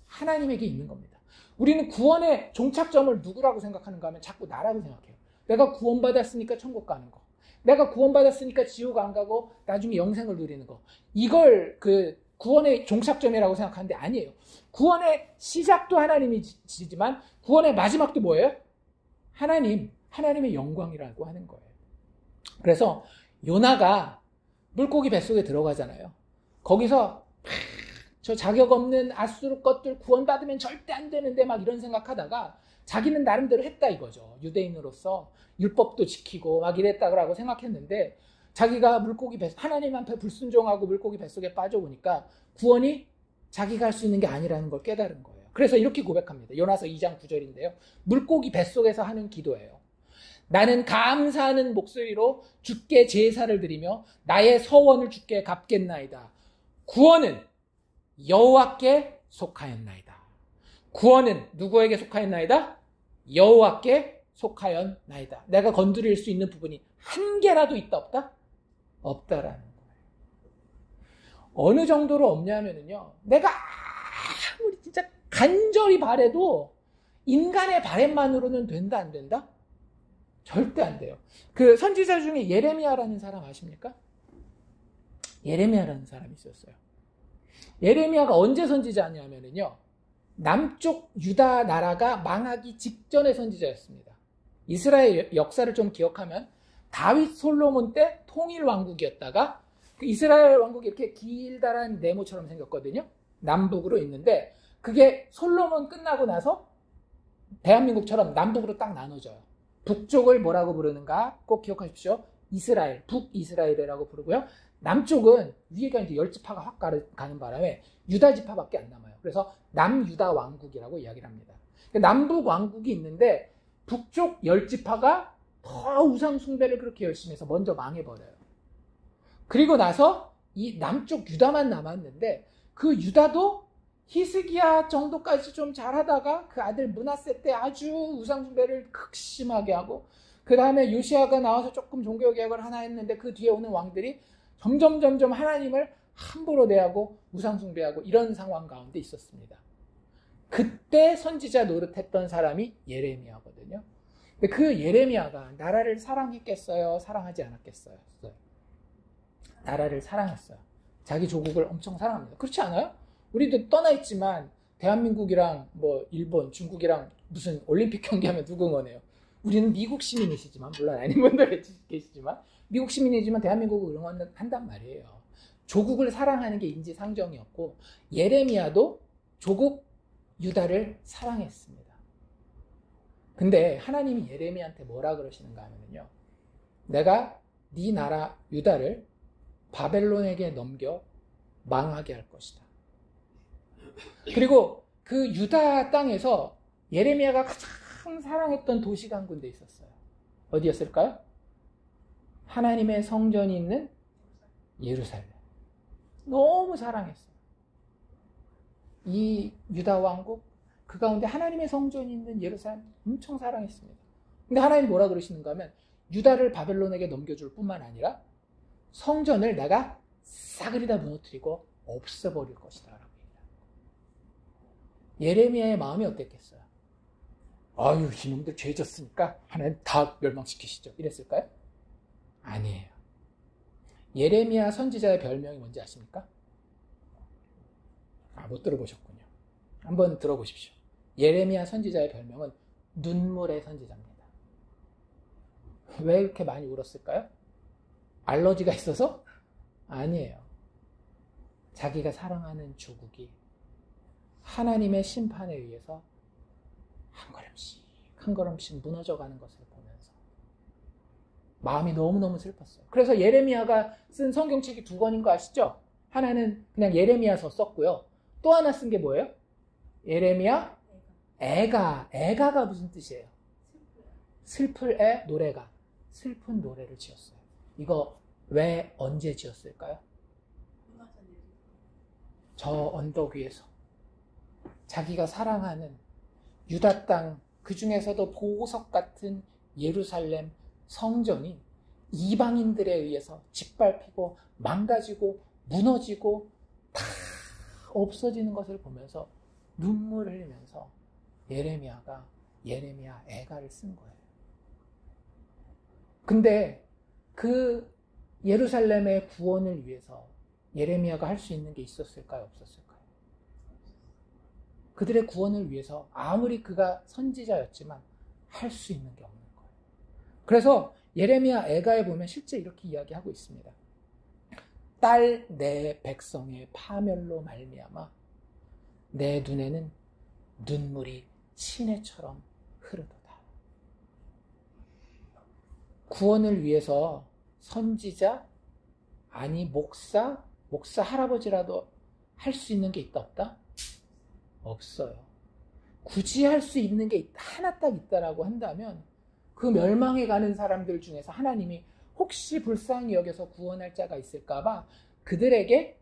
하나님에게 있는 겁니다. 우리는 구원의 종착점을 누구라고 생각하는가 하면 자꾸 나라고 생각해요. 내가 구원받았으니까 천국 가는 거. 내가 구원받았으니까 지옥 안 가고 나중에 영생을 누리는 거. 이걸 그 구원의 종착점이라고 생각하는데 아니에요. 구원의 시작도 하나님이지만 구원의 마지막도 뭐예요? 하나님의 영광이라고 하는 거예요. 그래서 요나가 물고기 뱃속에 들어가잖아요. 거기서 저 자격 없는 아수르 것들 구원받으면 절대 안 되는데 막 이런 생각하다가 자기는 나름대로 했다 이거죠. 유대인으로서 율법도 지키고 막 이랬다고 생각했는데, 자기가 하나님한테 불순종하고 물고기 뱃속에 빠져보니까 구원이 자기가 할 수 있는 게 아니라는 걸 깨달은 거예요. 그래서 이렇게 고백합니다. 요나서 2장 9절인데요. 물고기 뱃속에서 하는 기도예요. 나는 감사하는 목소리로 주께 제사를 드리며 나의 서원을 주께 갚겠나이다. 구원은 여호와께 속하였나이다. 구원은 누구에게 속하였나이다? 여호와께 속하였나이다. 내가 건드릴 수 있는 부분이 한 개라도 있다 없다? 없다라는 거예요. 어느 정도로 없냐면요, 내가 아무리 진짜 간절히 바래도 인간의 바램만으로는 된다 안 된다? 절대 안 돼요. 그 선지자 중에 예레미야라는 사람 아십니까? 예레미야라는 사람이 있었어요. 예레미야가 언제 선지자냐면요, 남쪽 유다 나라가 망하기 직전의 선지자였습니다. 이스라엘 역사를 좀 기억하면 다윗 솔로몬 때 통일 왕국이었다가 그 이스라엘 왕국이 이렇게 길다란 네모처럼 생겼거든요. 남북으로 있는데 그게 솔로몬 끝나고 나서 대한민국처럼 남북으로 딱 나눠져요. 북쪽을 뭐라고 부르는가 꼭 기억하십시오. 이스라엘, 북이스라엘이라고 부르고요. 남쪽은 위에가 이제 10지파가 확 가는 바람에 유다 지파밖에 안 남아요. 그래서 남유다 왕국이라고 이야기를 합니다. 남북 왕국이 있는데 북쪽 10지파가 더 우상 숭배를 그렇게 열심히 해서 먼저 망해버려요. 그리고 나서 이 남쪽 유다만 남았는데 그 유다도 히스기야 정도까지 좀 잘하다가 그 아들 므낫세 때 아주 우상 숭배를 극심하게 하고, 그 다음에 요시아가 나와서 조금 종교개혁을 하나 했는데 그 뒤에 오는 왕들이 점점 하나님을 함부로 대하고 우상 숭배하고 이런 상황 가운데 있었습니다. 그때 선지자 노릇했던 사람이 예레미야거든요. 근데 그 예레미야가 나라를 사랑했겠어요? 사랑하지 않았겠어요? 나라를 사랑했어요. 자기 조국을 엄청 사랑합니다. 그렇지 않아요? 우리도 떠나 있지만 대한민국이랑 뭐 일본, 중국이랑 무슨 올림픽 경기하면 누구 응원해요? 우리는 미국 시민이시지만, 물론 아닌 분들 계시지만 미국 시민이지만 대한민국을 응원한단 말이에요. 조국을 사랑하는 게 인지상정이었고, 예레미야도 조국 유다를 사랑했습니다. 근데 하나님이 예레미야한테 뭐라 그러시는가 하면요, 내가 네 나라 유다를 바벨론에게 넘겨 망하게 할 것이다. 그리고 그 유다 땅에서 예레미야가 가장 사랑했던 도시가 한 군데 있었어요. 어디였을까요? 하나님의 성전이 있는 예루살렘. 너무 사랑했어요. 이 유다 왕국, 그 가운데 하나님의 성전이 있는 예루살렘 엄청 사랑했습니다. 근데 하나님 뭐라 그러시는가 하면 유다를 바벨론에게 넘겨줄 뿐만 아니라 성전을 내가 싸그리 다 무너뜨리고 없애버릴 것이다 라고 얘기합니다. 예레미야의 마음이 어땠겠어요? 아유, 이놈들 죄 졌으니까 하나님 다 멸망시키시죠, 이랬을까요? 아니에요. 예레미야 선지자의 별명이 뭔지 아십니까? 못 들어보셨군요. 한번 들어보십시오. 예레미야 선지자의 별명은 눈물의 선지자입니다. 왜 이렇게 많이 울었을까요? 알러지가 있어서? 아니에요. 자기가 사랑하는 조국이 하나님의 심판에 의해서 한 걸음씩 무너져가는 것을 보면서 마음이 너무너무 슬펐어요. 그래서 예레미야가 쓴 성경책이 2권인 거 아시죠? 하나는 그냥 예레미야서 썼고요. 또 하나 쓴 게 뭐예요? 예레미야 애가가 무슨 뜻이에요? 슬플 애 노래가, 슬픈 노래를 지었어요. 이거 왜 언제 지었을까요? 저 언덕 위에서 자기가 사랑하는 유다 땅, 그 중에서도 보석 같은 예루살렘 성전이 이방인들에 의해서 짓밟히고 망가지고 무너지고 다 없어지는 것을 보면서 눈물을 흘리면서 예레미야가 예레미야 애가를 쓴 거예요. 근데 그 예루살렘의 구원을 위해서 예레미야가 할 수 있는 게 있었을까요? 없었을까요? 그들의 구원을 위해서 아무리 그가 선지자였지만 할 수 있는 게 없는 거예요. 그래서 예레미야 애가에 보면 실제 이렇게 이야기하고 있습니다. 딸 내 백성의 파멸로 말미암아 내 눈에는 눈물이 시내처럼 흐르도다. 구원을 위해서 선지자, 아니 목사 할아버지라도 할 수 있는 게 있다 없다? 없어요. 굳이 할 수 있는 게 하나 딱 있다라고 한다면 그 멸망해 가는 사람들 중에서 하나님이 혹시 불쌍히 여겨서 구원할 자가 있을까봐 그들에게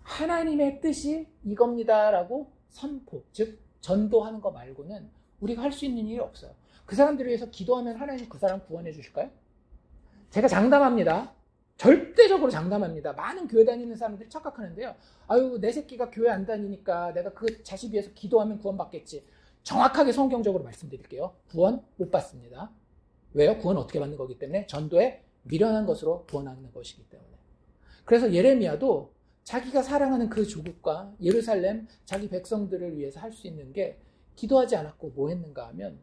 하나님의 뜻이 이겁니다라고 선포, 즉 전도하는 거 말고는 우리가 할 수 있는 일이 없어요. 그 사람들을 위해서 기도하면 하나님 그 사람 구원해 주실까요? 제가 장담합니다. 절대적으로 장담합니다. 많은 교회 다니는 사람들이 착각하는데요. 아유, 내 새끼가 교회 안 다니니까 내가 그 자식 위해서 기도하면 구원받겠지. 정확하게 성경적으로 말씀드릴게요. 구원 못 받습니다. 왜요? 구원 어떻게 받는 거기 때문에 전도에 미련한 것으로 구원하는 것이기 때문에. 그래서 예레미야도 자기가 사랑하는 그 조국과 예루살렘 자기 백성들을 위해서 할 수 있는 게 기도하지 않았고 뭐 했는가 하면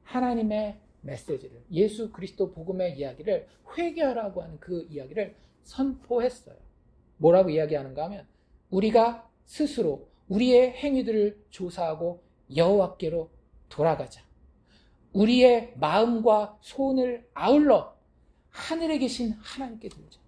하나님의 메시지를, 예수 그리스도 복음의 이야기를, 회개하라고 하는 그 이야기를 선포했어요. 뭐라고 이야기하는가 하면 우리가 스스로 우리의 행위들을 조사하고 여호와께로 돌아가자. 우리의 마음과 손을 아울러 하늘에 계신 하나님께 돌자.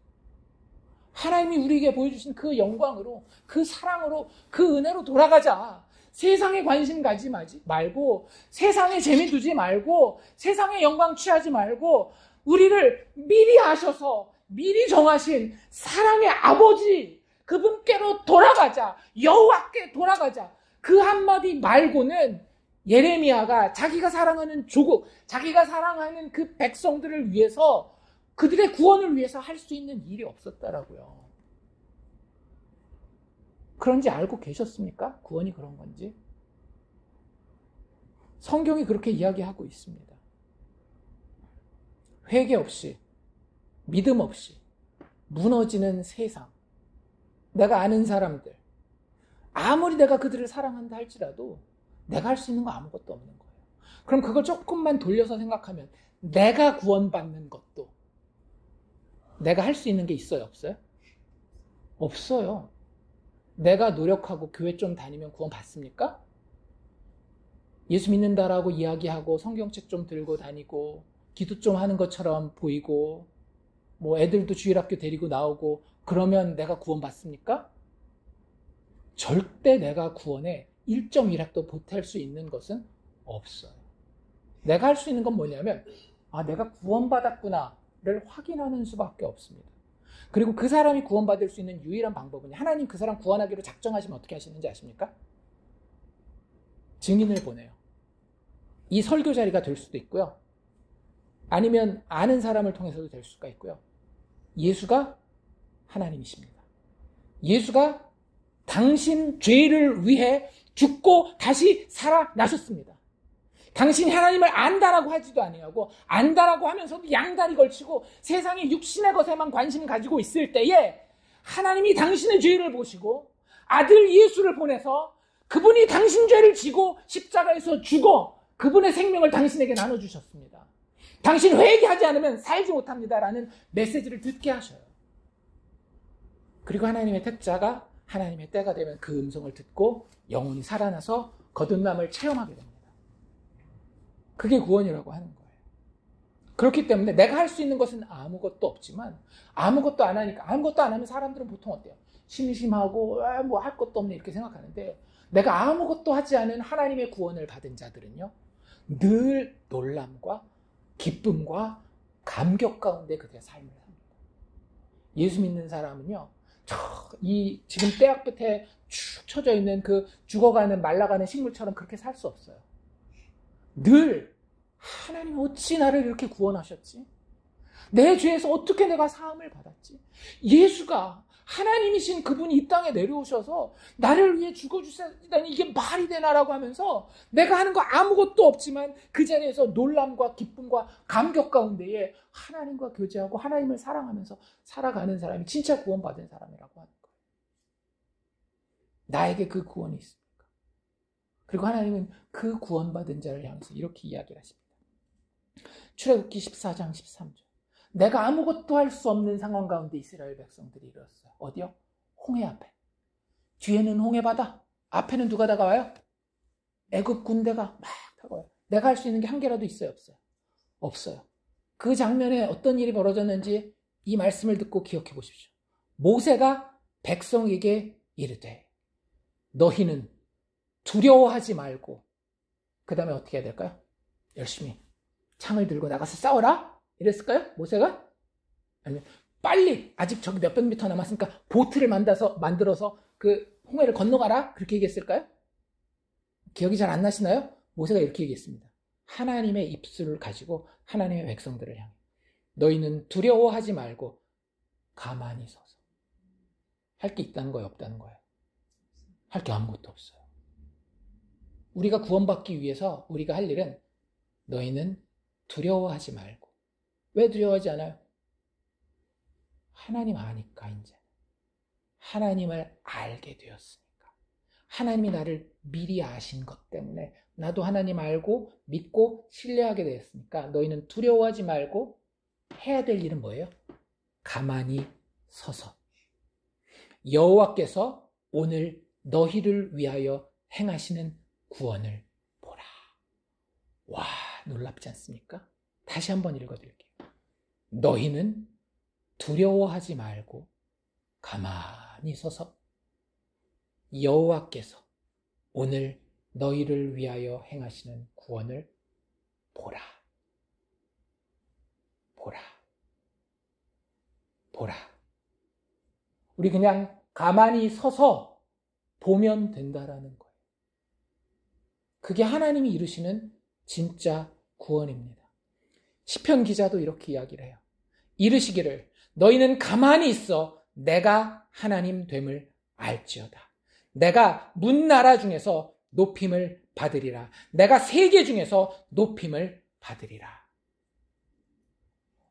하나님이 우리에게 보여주신 그 영광으로, 그 사랑으로, 그 은혜로 돌아가자. 세상에 관심 가지 말고, 세상에 재미 두지 말고, 세상에 영광 취하지 말고, 우리를 미리 아셔서 미리 정하신 사랑의 아버지 그분께로 돌아가자. 여호와께 돌아가자. 그 한마디 말고는 예레미야가 자기가 사랑하는 조국, 자기가 사랑하는 그 백성들을 위해서, 그들의 구원을 위해서 할 수 있는 일이 없었다라고요. 그런지 알고 계셨습니까? 구원이 그런 건지. 성경이 그렇게 이야기하고 있습니다. 회개 없이, 믿음 없이 무너지는 세상, 내가 아는 사람들, 아무리 내가 그들을 사랑한다 할지라도 내가 할 수 있는 거 아무것도 없는 거예요. 그럼 그걸 조금만 돌려서 생각하면 내가 구원받는 것도 내가 할 수 있는 게 있어요? 없어요? 없어요. 내가 노력하고 교회 좀 다니면 구원 받습니까? 예수 믿는다라고 이야기하고 성경책 좀 들고 다니고 기도 좀 하는 것처럼 보이고 뭐 애들도 주일학교 데리고 나오고 그러면 내가 구원 받습니까? 절대 내가 구원에 1.1학도 보탤 수 있는 것은 없어요. 내가 할 수 있는 건 뭐냐면 내가 구원받았구나를 확인하는 수밖에 없습니다. 그리고 그 사람이 구원받을 수 있는 유일한 방법은 하나님 그 사람 구원하기로 작정하시면 어떻게 하시는지 아십니까? 증인을 보내요. 이 설교 자리가 될 수도 있고요. 아니면 아는 사람을 통해서도 될 수가 있고요. 예수가 하나님이십니다. 예수가 당신 죄를 위해 죽고 다시 살아나셨습니다. 당신이 하나님을 안다라고 하지도 아니하고 안다라고 하면서도 양다리 걸치고 세상의 육신의 것에만 관심 가지고 있을 때에 하나님이 당신의 죄를 보시고 아들 예수를 보내서 그분이 당신 죄를 지고 십자가에서 죽어 그분의 생명을 당신에게 나눠주셨습니다. 당신 회개하지 않으면 살지 못합니다라는 메시지를 듣게 하셔요. 그리고 하나님의 택자가 하나님의 때가 되면 그 음성을 듣고 영혼이 살아나서 거듭남을 체험하게 됩니다. 그게 구원이라고 하는 거예요. 그렇기 때문에 내가 할 수 있는 것은 아무것도 없지만 아무것도 안 하니까, 아무것도 안 하면 사람들은 보통 어때요? 심심하고 뭐 할 것도 없네 이렇게 생각하는데, 내가 아무것도 하지 않은 하나님의 구원을 받은 자들은요 늘 놀람과 기쁨과 감격 가운데 그들의 삶을 삽니다. 예수 믿는 사람은요 이 지금 떼약 끝에 축 처져 있는 그 죽어가는 말라가는 식물처럼 그렇게 살 수 없어요. 늘 하나님 어찌 나를 이렇게 구원하셨지? 내 죄에서 어떻게 내가 사함을 받았지? 예수가 하나님이신 그분이 이 땅에 내려오셔서 나를 위해 죽어주시다니 이게 말이 되나라고 하면서 내가 하는 거 아무것도 없지만 그 자리에서 놀람과 기쁨과 감격 가운데에 하나님과 교제하고 하나님을 사랑하면서 살아가는 사람이 진짜 구원받은 사람이라고 하는 거예요. 나에게 그 구원이 있습니까? 그리고 하나님은 그 구원받은 자를 향해서 이렇게 이야기를 하십니다. 출애굽기 14장 13절. 내가 아무것도 할 수 없는 상황 가운데 이스라엘 백성들이 이르렀어요. 어디요? 홍해 앞에. 뒤에는 홍해 바다, 앞에는 누가 다가와요? 애굽 군대가 막 다가와요. 내가 할 수 있는 게 한 개라도 있어요? 없어요? 없어요. 그 장면에 어떤 일이 벌어졌는지 이 말씀을 듣고 기억해 보십시오. 모세가 백성에게 이르되 너희는 두려워하지 말고, 그 다음에 어떻게 해야 될까요? 열심히 창을 들고 나가서 싸워라? 이랬을까요? 모세가? 아니면 빨리 아직 저기 몇백 미터 남았으니까 보트를 만들어서 그 홍해를 건너가라? 그렇게 얘기했을까요? 기억이 잘 안 나시나요? 모세가 이렇게 얘기했습니다. 하나님의 입술을 가지고 하나님의 백성들을 향해 너희는 두려워하지 말고 가만히 서서. 할 게 있다는 거예요, 없다는 거예요? 할 게 아무것도 없어요. 우리가 구원받기 위해서 우리가 할 일은 너희는 두려워하지 말고. 왜 두려워하지 않아요? 하나님 아니까 이제. 하나님을 알게 되었으니까. 하나님이 나를 미리 아신 것 때문에 나도 하나님 알고 믿고 신뢰하게 되었으니까 너희는 두려워하지 말고 해야 될 일은 뭐예요? 가만히 서서 여호와께서 오늘 너희를 위하여 행하시는 구원을 보라. 와, 놀랍지 않습니까? 다시 한번 읽어드릴게요. 너희는 두려워하지 말고 가만히 서서 여호와께서 오늘 너희를 위하여 행하시는 구원을 보라. 보라. 보라. 우리 그냥 가만히 서서 보면 된다라는 거예요. 그게 하나님이 이루시는 진짜 구원입니다. 시편 기자도 이렇게 이야기를 해요. 이르시기를 너희는 가만히 있어 내가 하나님 됨을 알지어다. 내가 문나라 중에서 높임을 받으리라. 내가 세계 중에서 높임을 받으리라.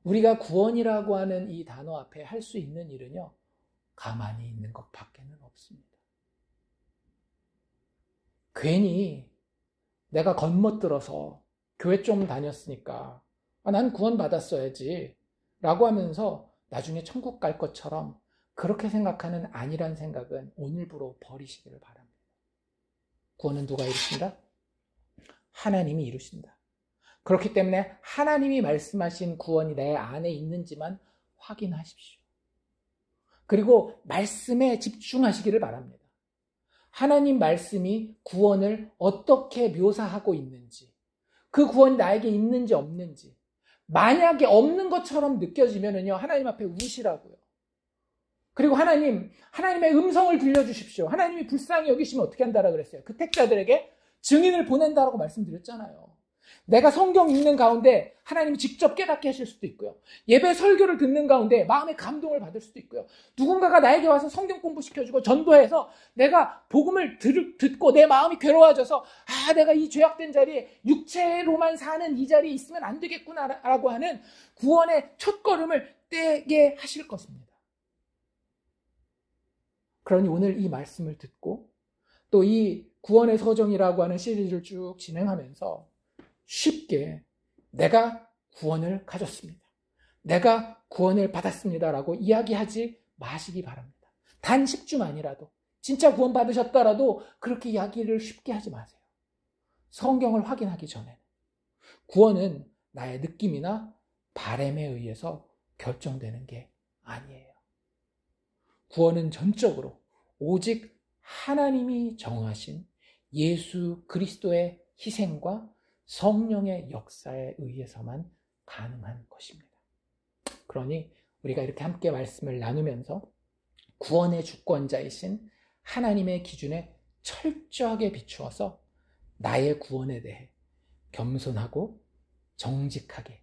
우리가 구원이라고 하는 이 단어 앞에 할 수 있는 일은요, 가만히 있는 것밖에는 없습니다. 괜히 내가 겉멋들어서 교회 좀 다녔으니까 난 구원 받았어야지 라고 하면서 나중에 천국 갈 것처럼 그렇게 생각하는 아니란 생각은 오늘부로 버리시기를 바랍니다. 구원은 누가 이루신다? 하나님이 이루신다. 그렇기 때문에 하나님이 말씀하신 구원이 내 안에 있는지만 확인하십시오. 그리고 말씀에 집중하시기를 바랍니다. 하나님 말씀이 구원을 어떻게 묘사하고 있는지, 그 구원이 나에게 있는지 없는지, 만약에 없는 것처럼 느껴지면요, 하나님 앞에 우시라고요. 그리고 하나님의 음성을 들려주십시오. 하나님이 불쌍히 여기시면 어떻게 한다라고 그랬어요? 그 택자들에게 증인을 보낸다라고 말씀드렸잖아요. 내가 성경 읽는 가운데 하나님이 직접 깨닫게 하실 수도 있고요. 예배 설교를 듣는 가운데 마음의 감동을 받을 수도 있고요. 누군가가 나에게 와서 성경 공부시켜주고 전도해서 내가 복음을 듣고 내 마음이 괴로워져서 내가 이 죄악된 자리에 육체로만 사는 이 자리에 있으면 안 되겠구나라고 하는 구원의 첫걸음을 떼게 하실 것입니다. 그러니 오늘 이 말씀을 듣고 또 이 구원의 서정이라고 하는 시리즈를 쭉 진행하면서 쉽게 내가 구원을 가졌습니다. 내가 구원을 받았습니다라고 이야기하지 마시기 바랍니다. 단 10주만이라도 진짜 구원 받으셨더라도 그렇게 이야기를 쉽게 하지 마세요. 성경을 확인하기 전에 구원은 나의 느낌이나 바람에 의해서 결정되는 게 아니에요. 구원은 전적으로 오직 하나님이 정하신 예수 그리스도의 희생과 성령의 역사에 의해서만 가능한 것입니다. 그러니 우리가 이렇게 함께 말씀을 나누면서 구원의 주권자이신 하나님의 기준에 철저하게 비추어서 나의 구원에 대해 겸손하고 정직하게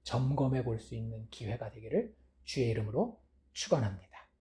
점검해 볼 수 있는 기회가 되기를 주의 이름으로 축원합니다.